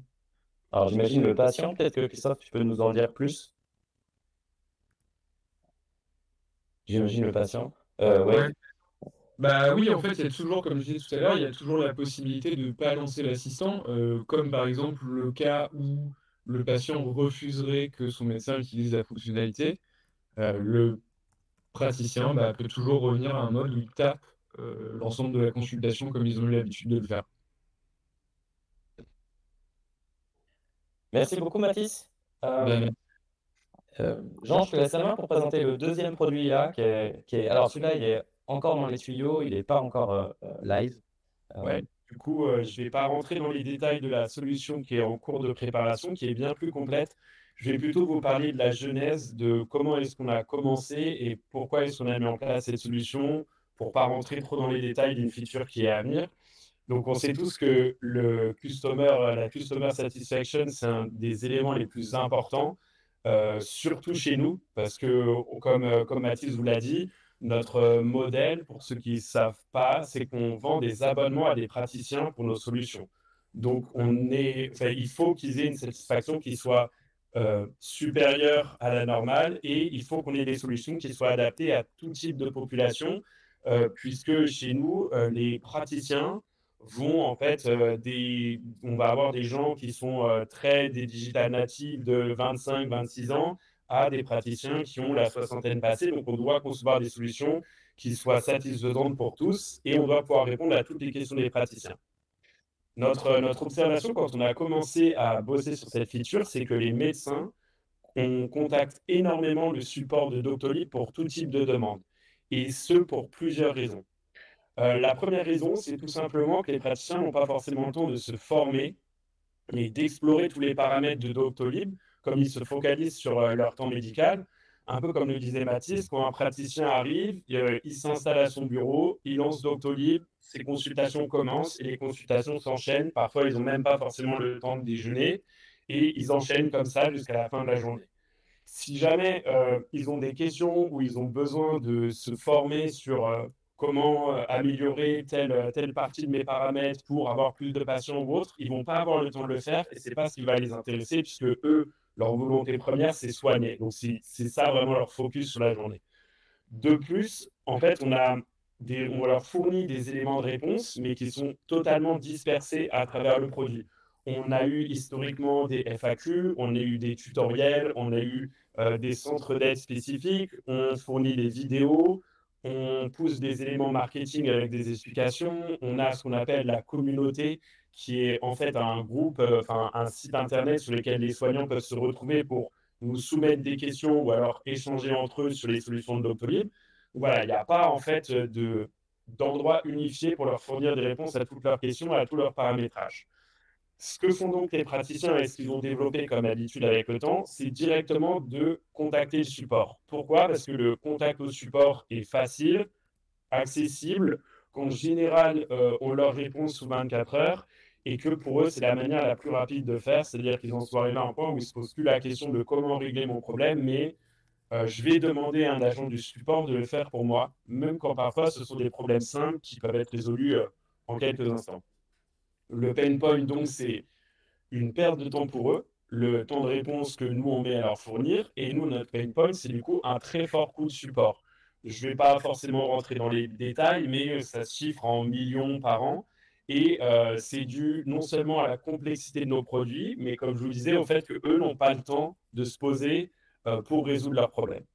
Alors, j'imagine le patient, peut-être que Christophe, tu peux nous en dire plus? J'imagine le patient. Ouais. Oui. Bah oui, en fait, il y a toujours, comme je disais tout à l'heure, il y a toujours la possibilité de ne pas lancer l'assistant, comme par exemple le cas où le patient refuserait que son médecin utilise la fonctionnalité. Le praticien bah, peut toujours revenir à un mode où il tape l'ensemble de la consultation comme ils ont eu l'habitude de le faire. Merci beaucoup, Mathis. Bah, Jean, je te laisse la main pour présenter le deuxième produit là, Alors, celui-là, il est encore dans les tuyaux, il n'est pas encore live. Ouais, du coup, je vais pas rentrer dans les détails de la solution qui est en cours de préparation, qui est bien plus complète. Je vais plutôt vous parler de la genèse, de comment est-ce qu'on a commencé et pourquoi est-ce qu'on a mis en place cette solution, pour pas rentrer trop dans les détails d'une feature qui est à venir. Donc, on sait tous que la customer satisfaction, c'est un des éléments les plus importants, surtout chez nous, parce que, comme Mathis vous l'a dit, notre modèle, pour ceux qui ne savent pas, c'est qu'on vend des abonnements à des praticiens pour nos solutions. Donc, il faut qu'ils aient une satisfaction qui soit supérieure à la normale et il faut qu'on ait des solutions qui soient adaptées à tout type de population, puisque chez nous, les praticiens vont en fait on va avoir des gens qui sont des digital natives de 25-26 ans à des praticiens qui ont la soixantaine passée. Donc on doit concevoir des solutions qui soient satisfaisantes pour tous et on doit pouvoir répondre à toutes les questions des praticiens. Notre observation quand on a commencé à bosser sur cette feature, c'est que les médecins, on contacte énormément le support de Doctolib pour tout type de demande, et ce pour plusieurs raisons. La première raison, c'est tout simplement que les praticiens n'ont pas forcément le temps de se former et d'explorer tous les paramètres de Doctolib, comme ils se focalisent sur leur temps médical. Un peu comme le disait Mathis, quand un praticien arrive, il s'installe à son bureau, il lance Doctolib, ses consultations commencent et les consultations s'enchaînent. Parfois, ils n'ont même pas forcément le temps de déjeuner et ils enchaînent comme ça jusqu'à la fin de la journée. Si jamais ils ont des questions ou ils ont besoin de se former sur comment améliorer telle partie de mes paramètres pour avoir plus de patients ou autre, ils vont pas avoir le temps de le faire et c'est pas ce qui va les intéresser puisque eux, leur volonté première, c'est soigner. Donc c'est ça vraiment leur focus sur la journée. De plus, en fait, on leur fournit des éléments de réponse, mais qui sont totalement dispersés à travers le produit. On a eu historiquement des FAQ, on a eu des tutoriels, on a eu des centres d'aide spécifiques, on fournit des vidéos, on pousse des éléments marketing avec des explications, on a ce qu'on appelle la communauté, qui est en fait un groupe, un site internet sur lequel les soignants peuvent se retrouver pour nous soumettre des questions ou alors échanger entre eux sur les solutions de Doctolib. Voilà, il n'y a pas en fait d'endroit unifié pour leur fournir des réponses à toutes leurs questions, à tous leurs paramétrages. Ce que font donc les praticiens et ce qu'ils ont développé comme habitude avec le temps, c'est directement de contacter le support. Pourquoi? Parce que le contact au support est facile, accessible, qu'en général, on leur répond sous 24 heures et que pour eux, c'est la manière la plus rapide de faire, c'est-à-dire qu'ils en sont arrivés à un point où ils ne se posent plus la question de comment régler mon problème, mais je vais demander à un agent du support de le faire pour moi, même quand parfois ce sont des problèmes simples qui peuvent être résolus en quelques instants. Le pain point, donc, c'est une perte de temps pour eux, le temps de réponse que nous, on met à leur fournir, et nous, notre pain point, c'est du coup un très fort coût de support. Je ne vais pas forcément rentrer dans les détails, mais ça se chiffre en millions par an. Et c'est dû non seulement à la complexité de nos produits, mais comme je vous le disais, au fait qu'eux n'ont pas le temps de se poser pour résoudre leurs problèmes.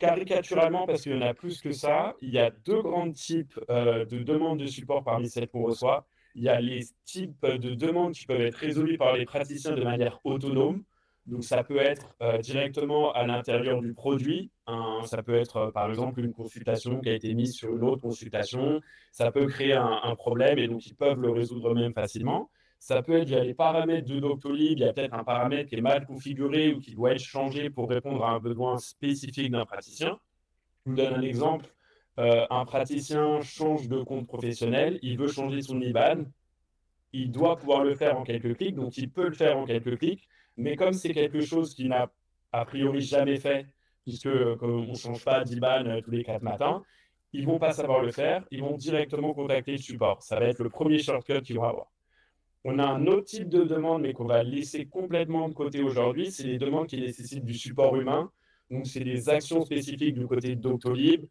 Caricaturalement, parce qu'il y en a plus que ça, il y a deux grands types de demandes de support parmi celles qu'on reçoit. Il y a les types de demandes qui peuvent être résolues par les praticiens de manière autonome. Donc, ça peut être directement à l'intérieur du produit. Ça peut être, par exemple, une consultation qui a été mise sur une autre consultation. Ça peut créer un problème et donc ils peuvent le résoudre eux-mêmes facilement. Ça peut être via les paramètres de Doctolib. Il y a peut-être un paramètre qui est mal configuré ou qui doit être changé pour répondre à un besoin spécifique d'un praticien. Je vous donne un exemple. Un praticien change de compte professionnel, il veut changer son IBAN, il doit pouvoir le faire en quelques clics, donc il peut le faire en quelques clics, mais comme c'est quelque chose qu'il n'a a priori jamais fait, puisque on ne change pas d'IBAN tous les 4 matins, ils ne vont pas savoir le faire, ils vont directement contacter le support. Ça va être le premier shortcut qu'ils vont avoir. On a un autre type de demande, mais qu'on va laisser complètement de côté aujourd'hui, c'est les demandes qui nécessitent du support humain. Donc, c'est des actions spécifiques du côté de Doctolib,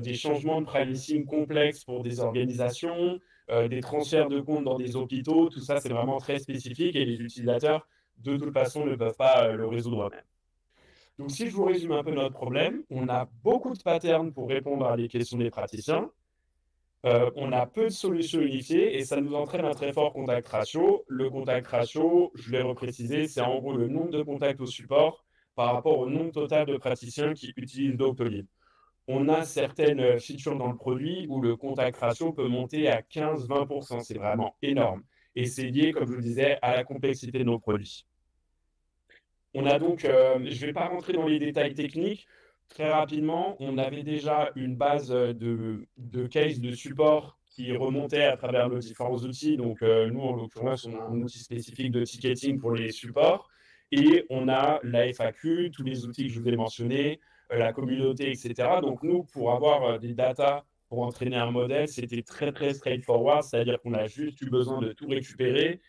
des changements de pricing complexes pour des organisations, des transferts de comptes dans des hôpitaux. Tout ça, c'est vraiment très spécifique et les utilisateurs, de toute façon, ne peuvent pas le résoudre eux-mêmes. Donc, si je vous résume un peu notre problème, on a beaucoup de patterns pour répondre à des questions des praticiens. On a peu de solutions unifiées et ça nous entraîne un très fort contact ratio. Le contact ratio, je l'ai reprécisé, c'est en gros le nombre de contacts au support par rapport au nombre total de praticiens qui utilisent Doctolib. On a certaines features dans le produit où le contact ratio peut monter à 15-20%. C'est vraiment énorme. Et c'est lié, comme je vous disais, à la complexité de nos produits. On a donc, je ne vais pas rentrer dans les détails techniques. Très rapidement, on avait déjà une base de case de support qui remontait à travers nos différents outils. Donc, nous, en l'occurrence, on a un outil spécifique de ticketing pour les supports. Et on a la FAQ, tous les outils que je vous ai mentionnés, la communauté, etc. Donc, nous, pour avoir des datas pour entraîner un modèle, c'était très, très straightforward. C'est-à-dire qu'on a juste eu besoin de tout récupérer,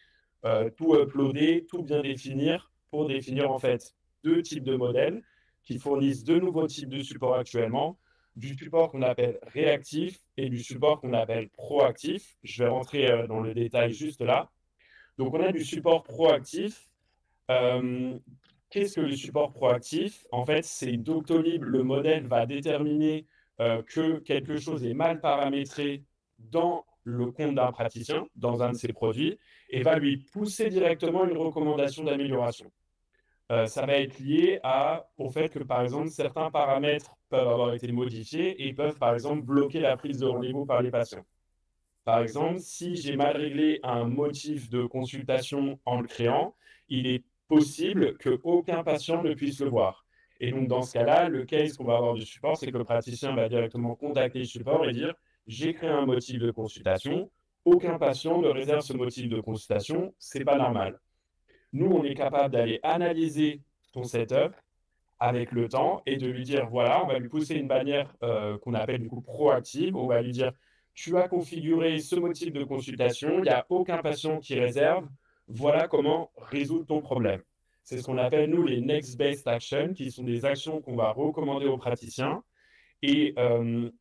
tout uploader, tout bien définir pour définir en fait deux types de modèles qui fournissent deux nouveaux types de support actuellement, du support qu'on appelle réactif et du support qu'on appelle proactif. Je vais rentrer dans le détail juste là. Donc on a du support proactif. Qu'est-ce que le support proactif? En fait, c'est Doctolib, le modèle va déterminer que quelque chose est mal paramétré dans le compte d'un praticien, dans un de ses produits, et va lui pousser directement une recommandation d'amélioration. Ça va être lié au fait que, par exemple, certains paramètres peuvent avoir été modifiés et peuvent, par exemple, bloquer la prise de rendez-vous par les patients. Par exemple, si j'ai mal réglé un motif de consultation en le créant, il est possible qu'aucun patient ne puisse le voir. Et donc, dans ce cas-là, le case qu'on va avoir du support, c'est que le praticien va directement contacter le support et dire « J'ai créé un motif de consultation, aucun patient ne réserve ce motif de consultation, c'est pas normal. » Nous, on est capable d'aller analyser ton setup avec le temps et de lui dire, voilà, on va lui pousser une bannière qu'on appelle du coup proactive. On va lui dire, tu as configuré ce motif de consultation, il n'y a aucun patient qui réserve. Voilà comment résoudre ton problème. C'est ce qu'on appelle, nous, les Next Best Actions, qui sont des actions qu'on va recommander aux praticiens. Et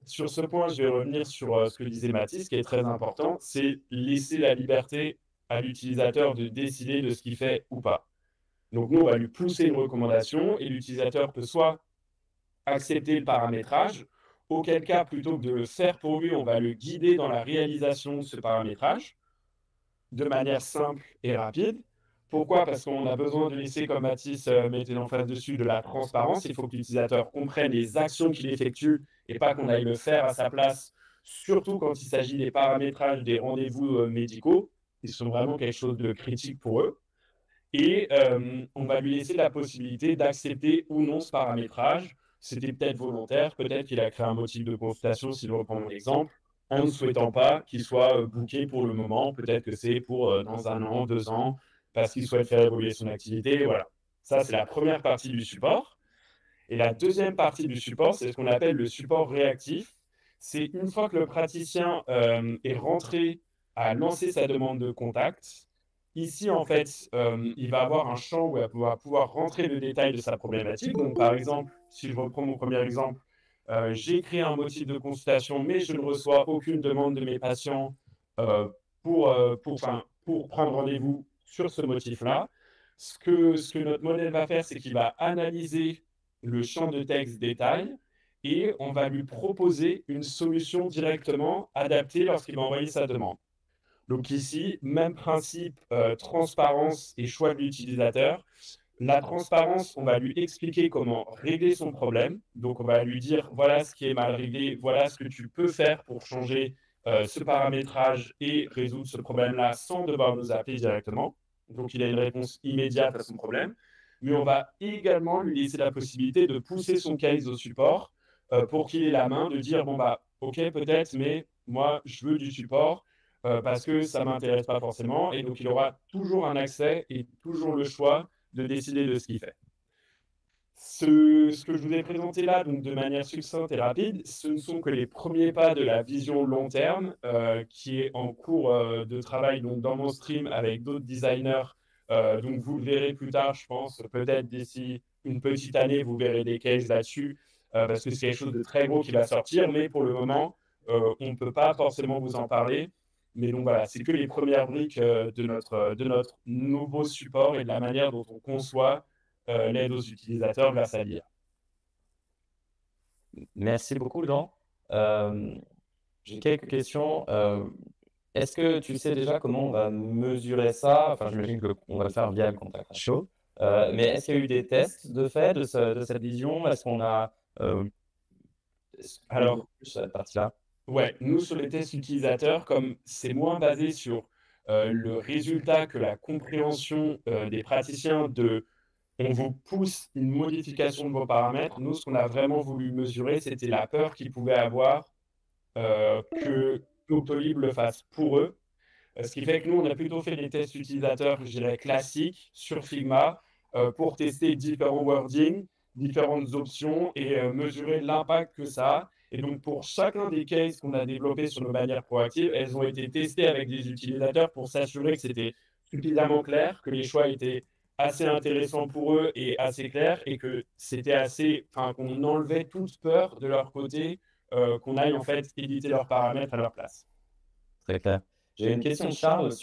sur ce point, je vais revenir sur ce que disait Mathis, ce qui est très important, c'est laisser la liberté à l'utilisateur de décider de ce qu'il fait ou pas. Donc nous, on va lui pousser une recommandation et l'utilisateur peut soit accepter le paramétrage, auquel cas, plutôt que de le faire pour lui, on va le guider dans la réalisation de ce paramétrage de manière simple et rapide. Pourquoi? Parce qu'on a besoin de laisser, comme Mathis mettait en face dessus, de la transparence. Il faut que l'utilisateur comprenne les actions qu'il effectue et pas qu'on aille le faire à sa place, surtout quand il s'agit des paramétrages des rendez-vous médicaux, qui sont vraiment quelque chose de critique pour eux. Et on va lui laisser la possibilité d'accepter ou non ce paramétrage. C'était peut-être volontaire, peut-être qu'il a créé un motif de consultation, si je reprends mon exemple, en ne souhaitant pas qu'il soit booké pour le moment. Peut-être que c'est pour dans 1 an, 2 ans, parce qu'il souhaite faire évoluer son activité. Voilà. Ça, c'est la première partie du support. Et la deuxième partie du support, c'est ce qu'on appelle le support réactif. C'est une fois que le praticien est rentré à lancer sa demande de contact. Ici, en fait, il va avoir un champ où il va pouvoir rentrer le détail de sa problématique. Donc, par exemple, si je reprends mon premier exemple, j'ai créé un motif de consultation, mais je ne reçois aucune demande de mes patients euh, pour prendre rendez-vous sur ce motif-là. Ce que notre modèle va faire, c'est qu'il va analyser le champ de texte détail et on va lui proposer une solution directement adaptée lorsqu'il va envoyer sa demande. Donc ici, même principe, transparence et choix de l'utilisateur. La transparence, on va lui expliquer comment régler son problème. Donc on va lui dire, voilà ce qui est mal réglé, voilà ce que tu peux faire pour changer ce paramétrage et résoudre ce problème-là sans devoir nous appeler directement. Donc il a une réponse immédiate à son problème. Mais on va également lui laisser la possibilité de pousser son case au support pour qu'il ait la main de dire, bon bah ok peut-être, mais moi je veux du support parce que ça ne m'intéresse pas forcément. Et donc, il aura toujours un accès et toujours le choix de décider de ce qu'il fait. Ce que je vous ai présenté là, donc de manière succincte et rapide, ce ne sont que les premiers pas de la vision long terme qui est en cours de travail donc, dans mon stream avec d'autres designers. Donc, vous le verrez plus tard, je pense, peut-être d'ici une petite année, vous verrez des cases là-dessus parce que c'est quelque chose de très gros qui va sortir. Mais pour le moment, on ne peut pas forcément vous en parler. Mais donc voilà, c'est que les premières briques de notre nouveau support et de la manière dont on conçoit l'aide aux utilisateurs grâce à l'IA. Merci beaucoup, Jean. J'ai quelques questions. Est-ce que tu sais déjà comment on va mesurer ça? Enfin, j'imagine qu'on va le faire via le contact ratio. Mais est-ce qu'il y a eu des tests de fait de cette vision? Est-ce qu'on a Alors, cette partie-là? ouais, nous sur les tests utilisateurs, comme c'est moins basé sur le résultat que la compréhension des praticiens de on vous pousse une modification de vos paramètres, nous ce qu'on a vraiment voulu mesurer, c'était la peur qu'ils pouvaient avoir que Doctolib le fasse pour eux. Ce qui fait que nous, on a plutôt fait des tests utilisateurs, je dirais, classiques sur Figma pour tester différents wordings, différentes options et mesurer l'impact que ça a. Et donc, pour chacun des cases qu'on a développés sur nos bannières proactives, elles ont été testées avec des utilisateurs pour s'assurer que c'était suffisamment clair, que les choix étaient assez intéressants pour eux et assez clairs, et que c'était assez, enfin, qu'on enlevait toute peur de leur côté, qu'on aille en fait éditer leurs paramètres à leur place. Très clair. J'ai une question de Charles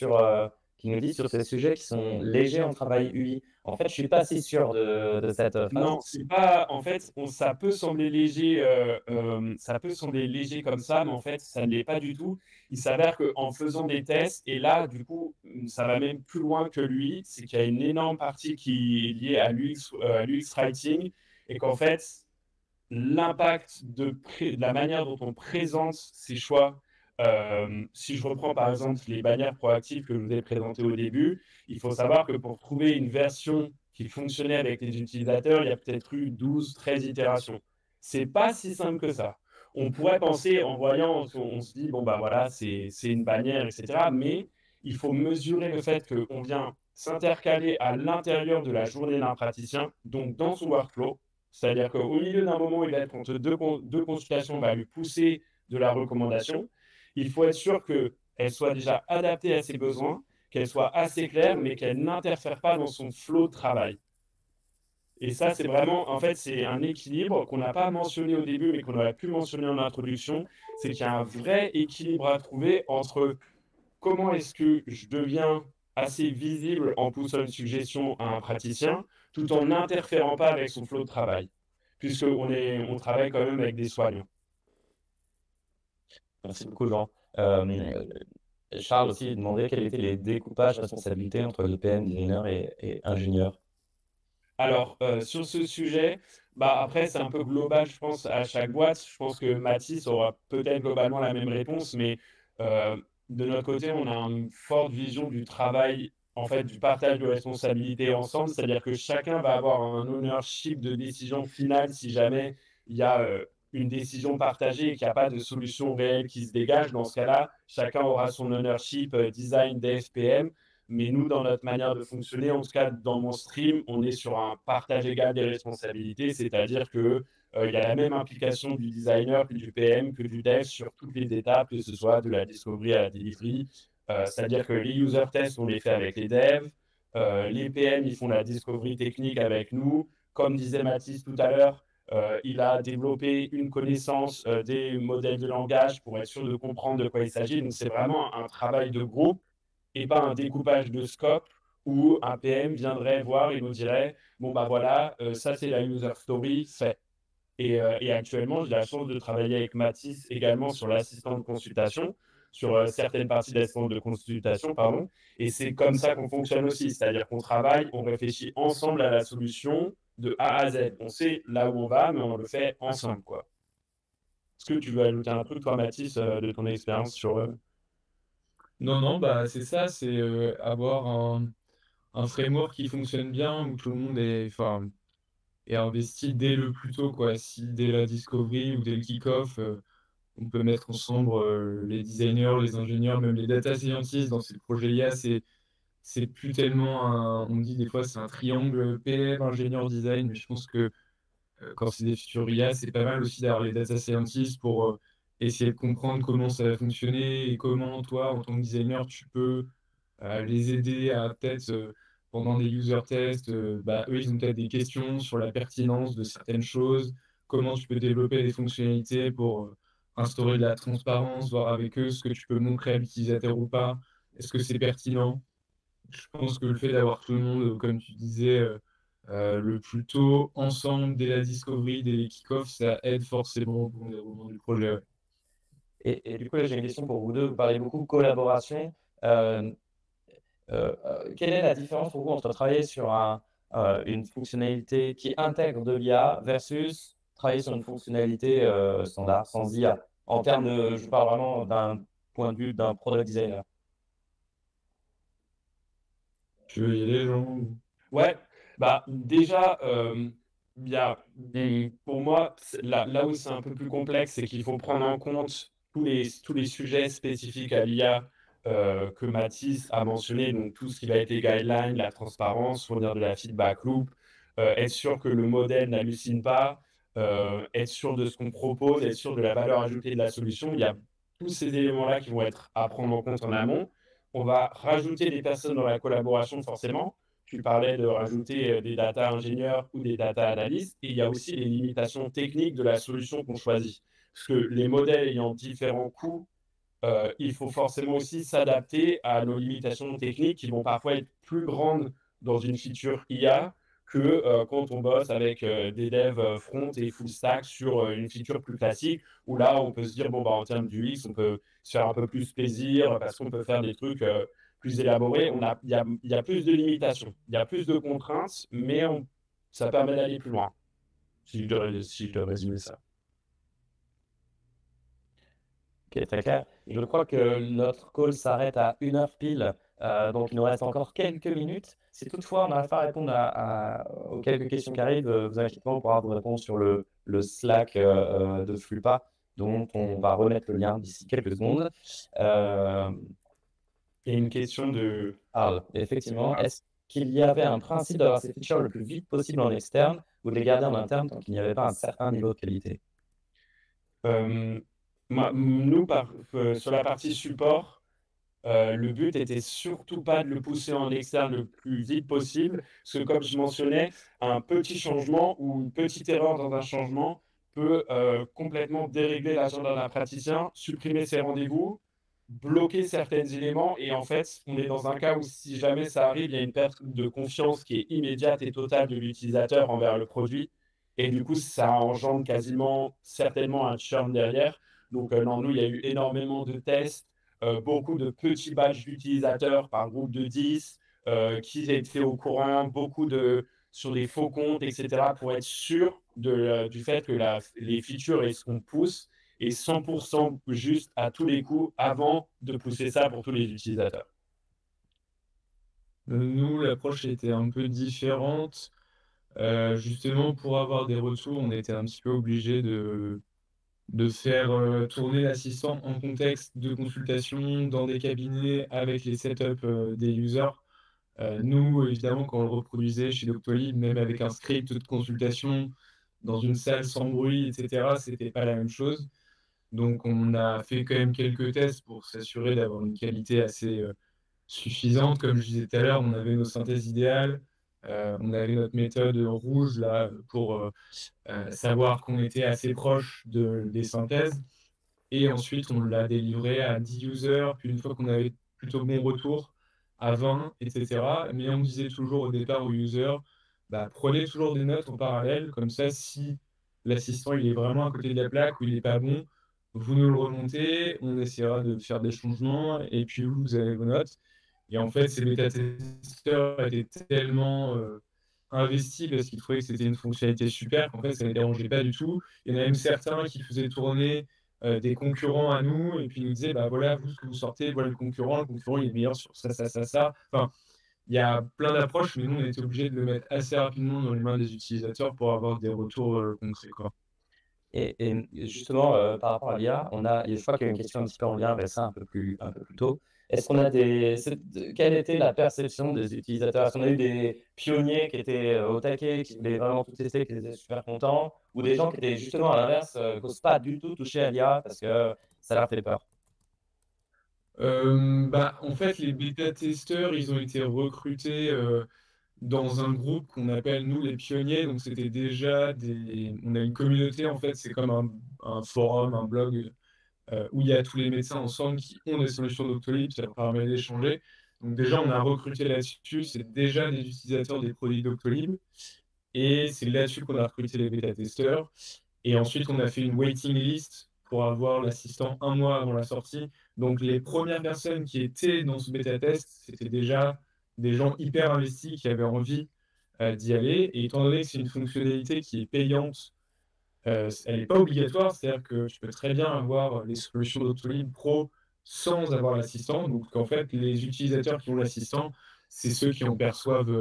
qui nous dit sur ces sujets qui sont légers en travail UI. En fait, je suis pas si sûr de cette phrase. Non, c'est pas. En fait, ça peut sembler léger, ça peut sembler léger comme ça, mais en fait, ça ne l'est pas du tout. Il s'avère qu'en faisant des tests, et là, du coup, ça va même plus loin que lui, c'est qu'il y a une énorme partie qui est liée à l'UX Writing, et qu'en fait, l'impact de la manière dont on présente ses choix. Si je reprends par exemple les bannières proactives que je vous ai présentées au début, il faut savoir que pour trouver une version qui fonctionnait avec les utilisateurs, il y a peut-être eu 12, 13 itérations. C'est pas si simple que ça. On pourrait penser en voyant, on se dit, bon bah voilà, c'est une bannière, etc. Mais il faut mesurer le fait qu'on vient s'intercaler à l'intérieur de la journée d'un praticien, donc dans son workflow. C'est-à-dire qu'au milieu d'un moment, il va être entre deux consultations, on va lui pousser de la recommandation. Il faut être sûr qu'elle soit déjà adaptée à ses besoins, qu'elle soit assez claire, mais qu'elle n'interfère pas dans son flot de travail. Et ça, c'est vraiment, en fait, c'est un équilibre qu'on n'a pas mentionné au début, mais qu'on aurait pu mentionner en introduction. C'est qu'il y a un vrai équilibre à trouver entre comment est-ce que je deviens assez visible en poussant une suggestion à un praticien, tout en n'interférant pas avec son flot de travail, puisqu'on travaille quand même avec des soignants. Merci beaucoup, Jean. Charles aussi demandait quels étaient les découpages de responsabilités entre le PM, designer et ingénieur. Alors, sur ce sujet, bah, après, c'est un peu global, je pense, à chaque boîte. Je pense que Mathis aura peut-être globalement la même réponse, mais de notre côté, on a une forte vision du travail, en fait, du partage de responsabilités ensemble, c'est-à-dire que chacun va avoir un ownership de décision finale si jamais il y a une décision partagée et qu'il n'y a pas de solution réelle qui se dégage. Dans ce cas-là, chacun aura son ownership design DFPM. Mais nous, dans notre manière de fonctionner, en tout cas dans mon stream, on est sur un partage égal des responsabilités, c'est-à-dire que il y a la même implication du designer que du PM, que du dev sur toutes les étapes, que ce soit de la discovery à la delivery. C'est-à-dire que les user tests, on les fait avec les devs. Les PM, ils font la discovery technique avec nous. Comme disait Mathis tout à l'heure, Il a développé une connaissance des modèles de langage pour être sûr de comprendre de quoi il s'agit. Donc, c'est vraiment un travail de groupe et pas un découpage de scope où un PM viendrait voir et nous dirait, bon, bah voilà, ça c'est la user story, fait. Et actuellement, j'ai la chance de travailler avec Mathis également sur l'assistant de consultation, sur certaines parties de l'assistant de consultation, pardon. Et c'est comme ça qu'on fonctionne aussi, c'est-à-dire qu'on travaille, on réfléchit ensemble à la solution de A à Z. On sait là où on va, mais on le fait ensemble, quoi. Est-ce que tu veux ajouter un truc, toi, Mathis, de ton expérience sur... Non, non, bah c'est ça, c'est avoir un framework qui fonctionne bien, où tout le monde est investi dès le plus tôt, quoi. Si dès la discovery ou dès le kick-off, on peut mettre ensemble les designers, les ingénieurs, même les data scientists dans ces projets IA, c'est plus tellement on dit des fois c'est un triangle PM, ingénieur, design, mais je pense que quand c'est des futurs IA, c'est pas mal aussi d'avoir les data scientists pour essayer de comprendre comment ça va fonctionner et comment toi, en tant que designer, tu peux les aider à peut-être pendant des user tests, bah, eux, ils ont peut-être des questions sur la pertinence de certaines choses, comment tu peux développer des fonctionnalités pour instaurer de la transparence, voir avec eux ce que tu peux montrer à l'utilisateur ou pas, est-ce que c'est pertinent? Je pense que le fait d'avoir tout le monde, comme tu disais, le plus tôt ensemble dès la discovery, dès les kick-offs, ça aide forcément au bon déroulement du projet. Ouais. Et du coup, là, j'ai une question pour vous deux. Vous parlez beaucoup de collaboration. Euh, Quelle est la différence pour vous entre travailler sur une fonctionnalité qui intègre de l'IA versus travailler sur une fonctionnalité standard, sans IA? En termes de, je parle vraiment d'un point de vue d'un product designer. Tu veux y aller, Jean? Ouais, bah déjà, il y a, pour moi, là où c'est un peu plus complexe, c'est qu'il faut prendre en compte tous les sujets spécifiques à l'IA que Mathis a mentionné, donc tout ce qui va être les guidelines, la transparence, fournir de la feedback loop, être sûr que le modèle n'hallucine pas, être sûr de ce qu'on propose, être sûr de la valeur ajoutée de la solution. Il y a tous ces éléments-là qui vont être à prendre en compte en amont. On va rajouter des personnes dans la collaboration, forcément. Tu parlais de rajouter des data ingénieurs ou des data analystes, et il y a aussi les limitations techniques de la solution qu'on choisit. Parce que les modèles ayant différents coûts, il faut forcément aussi s'adapter à nos limitations techniques qui vont parfois être plus grandes dans une feature IA que quand on bosse avec des devs front et full stack sur une feature plus classique, où là, on peut se dire, bon, bah, en termes d'UX, on peut se faire un peu plus plaisir parce qu'on peut faire des trucs plus élaborés. Il y a plus de limitations, il y a plus de contraintes, mais ça permet d'aller plus loin, si je dois résumer ça. Ok, très clair. Je crois que notre call s'arrête à 1 heure pile, donc il nous reste encore quelques minutes. Si toutefois on n'arrive pas à répondre aux quelques questions qui arrivent, vous inquiétez pas, on pourra vous répondre sur le Slack de Fluppa, dont on va remettre le lien d'ici quelques secondes. Il y a une question de... Effectivement, est-ce qu'il y avait un principe d'avoir ces features le plus vite possible en externe ou de les garder en interne tant qu'il n'y avait pas un certain niveau de qualité? Euh, nous, sur la partie support, le but était surtout pas de le pousser en externe le plus vite possible, parce que comme je mentionnais, un petit changement ou une petite erreur dans un changement peut complètement dérégler l'agenda d'un praticien, supprimer ses rendez-vous, bloquer certains éléments, et en fait, on est dans un cas où si jamais ça arrive, il y a une perte de confiance qui est immédiate et totale de l'utilisateur envers le produit, et du coup, ça engendre quasiment certainement un churn derrière. Donc, non, nous, il y a eu énormément de tests, beaucoup de petits badges d'utilisateurs par groupe de 10 qui étaient au courant, sur des faux comptes, etc., pour être sûr du fait que les features et ce qu'on pousse est 100% juste à tous les coups avant de pousser ça pour tous les utilisateurs. Nous, l'approche était un peu différente. Justement, pour avoir des retours, on était un petit peu obligé de faire tourner l'assistant en contexte de consultation dans des cabinets avec les setups des users. Nous, évidemment, quand on le reproduisait chez Doctolib, même avec un script de consultation dans une salle sans bruit, etc., c'était pas la même chose. Donc, on a fait quand même quelques tests pour s'assurer d'avoir une qualité assez suffisante. Comme je disais tout à l'heure, on avait nos synthèses idéales. On avait notre méthode rouge là pour savoir qu'on était assez proche des synthèses. Et ensuite, on l'a délivré à 10 users. Puis une fois qu'on avait plutôt bon retour, à 20, etc. Mais on disait toujours au départ aux users, bah, prenez toujours des notes en parallèle. Comme ça, si l'assistant il est vraiment à côté de la plaque ou il n'est pas bon, vous nous le remontez, on essaiera de faire des changements et puis vous avez vos notes. Et en fait, ces bêta-testeurs étaient tellement investis parce qu'ils trouvaient que c'était une fonctionnalité super qu'en fait, ça ne les dérangeait pas du tout. Il y en a même certains qui faisaient tourner des concurrents à nous et puis ils nous disaient, bah voilà, vous, ce que vous sortez, voilà le concurrent, il est meilleur sur ça, ça, ça, ça. Enfin, il y a plein d'approches, mais nous, on était obligé de le mettre assez rapidement dans les mains des utilisateurs pour avoir des retours concrets, quoi. Et justement, par rapport à l'IA, je crois qu'il y a une question un petit peu en lien avec ça un peu plus tôt. Est-ce qu'on a quelle était la perception des utilisateurs? Est-ce qu'on a eu des pionniers qui étaient au taquet, qui voulaient vraiment tout tester, qui étaient super contents, ou des gens qui étaient justement à l'inverse, n'osent pas du tout toucher à l'IA parce que ça leur fait peur? Bah, en fait, les bêta-testeurs, ils ont été recrutés dans un groupe qu'on appelle, nous, les pionniers. Donc, c'était déjà On a une communauté, en fait, c'est comme un forum, un blog où il y a tous les médecins ensemble qui ont des solutions Doctolib, ça leur permet d'échanger. Donc, déjà, on a recruté là-dessus, c'est déjà des utilisateurs des produits Doctolib. Et c'est là-dessus qu'on a recruté les bêta-testeurs. Et ensuite, on a fait une waiting list pour avoir l'assistant un mois avant la sortie. Donc, les premières personnes qui étaient dans ce bêta-test, c'était déjà des gens hyper investis qui avaient envie d'y aller. Et étant donné que c'est une fonctionnalité qui est payante, elle n'est pas obligatoire. C'est-à-dire que tu peux très bien avoir les solutions Doctolib Pro sans avoir l'assistant. Donc, en fait, les utilisateurs qui ont l'assistant, c'est ceux qui en perçoivent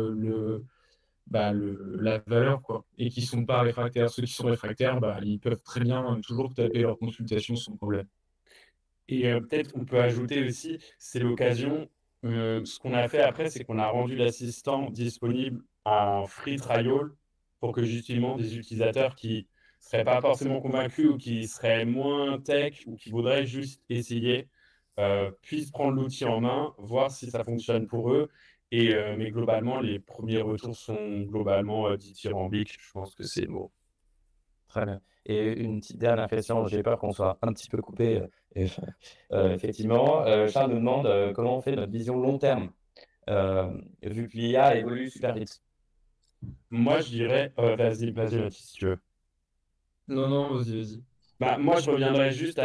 la valeur, quoi, et qui sont pas réfractaires. Ceux qui sont réfractaires, bah, ils peuvent très bien toujours taper leur consultation sans problème. Et peut-être qu'on peut ajouter aussi, c'est l'occasion, ce qu'on a fait après, c'est qu'on a rendu l'assistant disponible en free trial pour que justement des utilisateurs qui seraient pas forcément convaincus ou qui seraient moins tech ou qui voudraient juste essayer puissent prendre l'outil en main, voir si ça fonctionne pour eux. Et, mais globalement, les premiers retours sont globalement dithyrambiques. Je pense que c'est le mot. Très bien. Et une petite dernière question, j'ai peur qu'on soit un petit peu coupé. Effectivement, Charles nous demande comment on fait notre vision long terme, vu que l'IA évolue super vite. Moi, je dirais, vas-y, Mathis, si tu veux. Non, non, vas-y, vas-y. Bah, moi, je reviendrai juste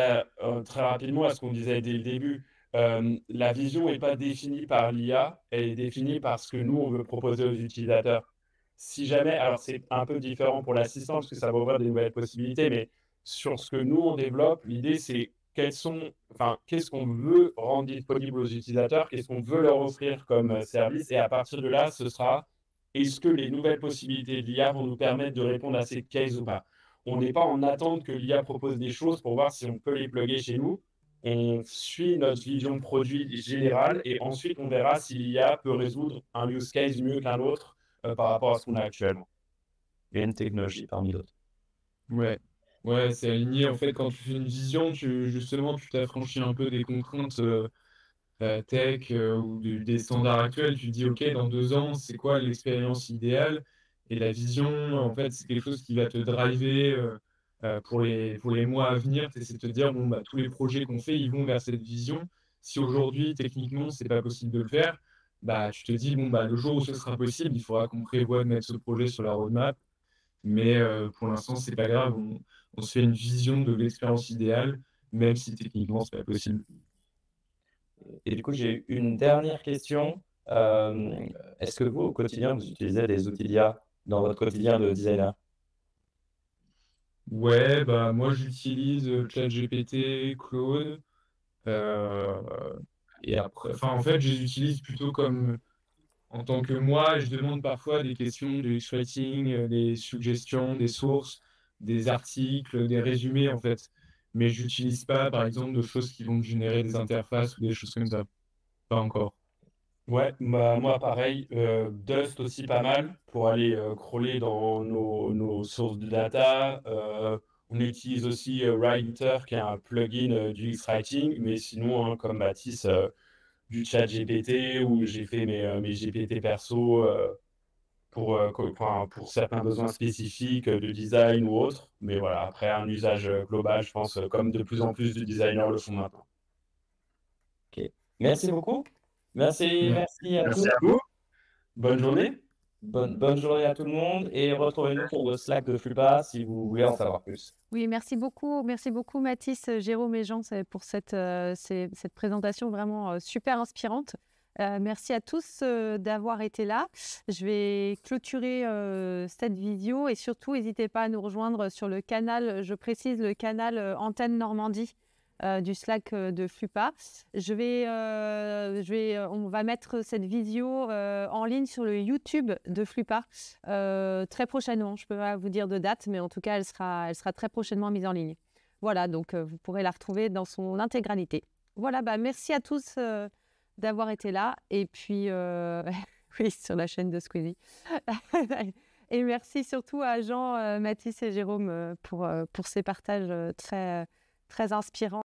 très rapidement à ce qu'on disait dès le début. La vision n'est pas définie par l'IA, elle est définie par ce que nous, on veut proposer aux utilisateurs. Si jamais, alors c'est un peu différent pour l'assistant, parce que ça va ouvrir des nouvelles possibilités, mais sur ce que nous, on développe, l'idée, c'est qu'est-ce qu'on veut rendre disponible aux utilisateurs, qu'est-ce qu'on veut leur offrir comme service, et à partir de là, ce sera, est-ce que les nouvelles possibilités de l'IA vont nous permettre de répondre à ces cases ou pas? On n'est pas en attente que l'IA propose des choses pour voir si on peut les plugger chez nous. On suit notre vision de produit générale et ensuite on verra si l'IA peut résoudre un use case mieux qu'un autre par rapport à ce qu'on a actuellement. Et une technologie parmi d'autres. Ouais, ouais, c'est aligné. En fait, quand tu fais une vision, justement, tu t'affranchis un peu des contraintes tech ou des standards actuels. Tu te dis, OK, dans 2 ans, c'est quoi l'expérience idéale? Et la vision, en fait, c'est quelque chose qui va te driver pour les mois à venir. Tu essaies de te dire, bon, bah, tous les projets qu'on fait, ils vont vers cette vision. Si aujourd'hui, techniquement, c'est pas possible de le faire, bah, tu te dis, bon, bah, le jour où ce sera possible, il faudra qu'on prévoie de mettre ce projet sur la roadmap. Mais pour l'instant, c'est pas grave. On se fait une vision de l'expérience idéale, même si techniquement, c'est pas possible. Et du coup, j'ai une dernière question. Est-ce que vous, au quotidien, vous utilisez des outils d'IA dans votre quotidien de designer? Ouais, bah moi j'utilise ChatGPT, Claude, euh, et après, enfin en fait, je les utilise plutôt comme en tant que moi, je demande parfois des questions de writing, des suggestions, des sources, des articles, des résumés en fait. Mais j'utilise pas, par exemple, de choses qui vont me générer des interfaces ou des choses comme ça. Pas encore. Ouais, bah, moi pareil, Dust aussi pas mal pour aller crawler dans nos sources de data. On utilise aussi Writer qui est un plugin du X-Writing, mais sinon, hein, comme Mathis, du chat GPT où j'ai fait mes GPT perso. pour certains besoins spécifiques de design ou autres. Mais voilà, après, un usage global, je pense, comme de plus en plus de designers le font maintenant. Ok. Merci beaucoup. Merci à tous. Merci à vous. Bonne journée. Bonne journée à tout le monde et retrouvez-nous sur le Slack de Flupa si vous voulez en savoir plus. Oui, merci beaucoup Mathis, Jérôme et Jean pour cette présentation vraiment super inspirante. Merci à tous d'avoir été là. Je vais clôturer cette vidéo et surtout, n'hésitez pas à nous rejoindre sur le canal, je précise le canal Antenne Normandie du Slack de Flupa. On va mettre cette vidéo en ligne sur le YouTube de Flupa très prochainement. Je ne peux pas vous dire de date, mais en tout cas, elle sera très prochainement mise en ligne. Voilà, donc vous pourrez la retrouver dans son intégralité. Voilà, merci à tous d'avoir été là. Et puis, oui, sur la chaîne de Squeezie. Et merci surtout à Jean, Mathis et Jérôme pour ces partages très inspirants.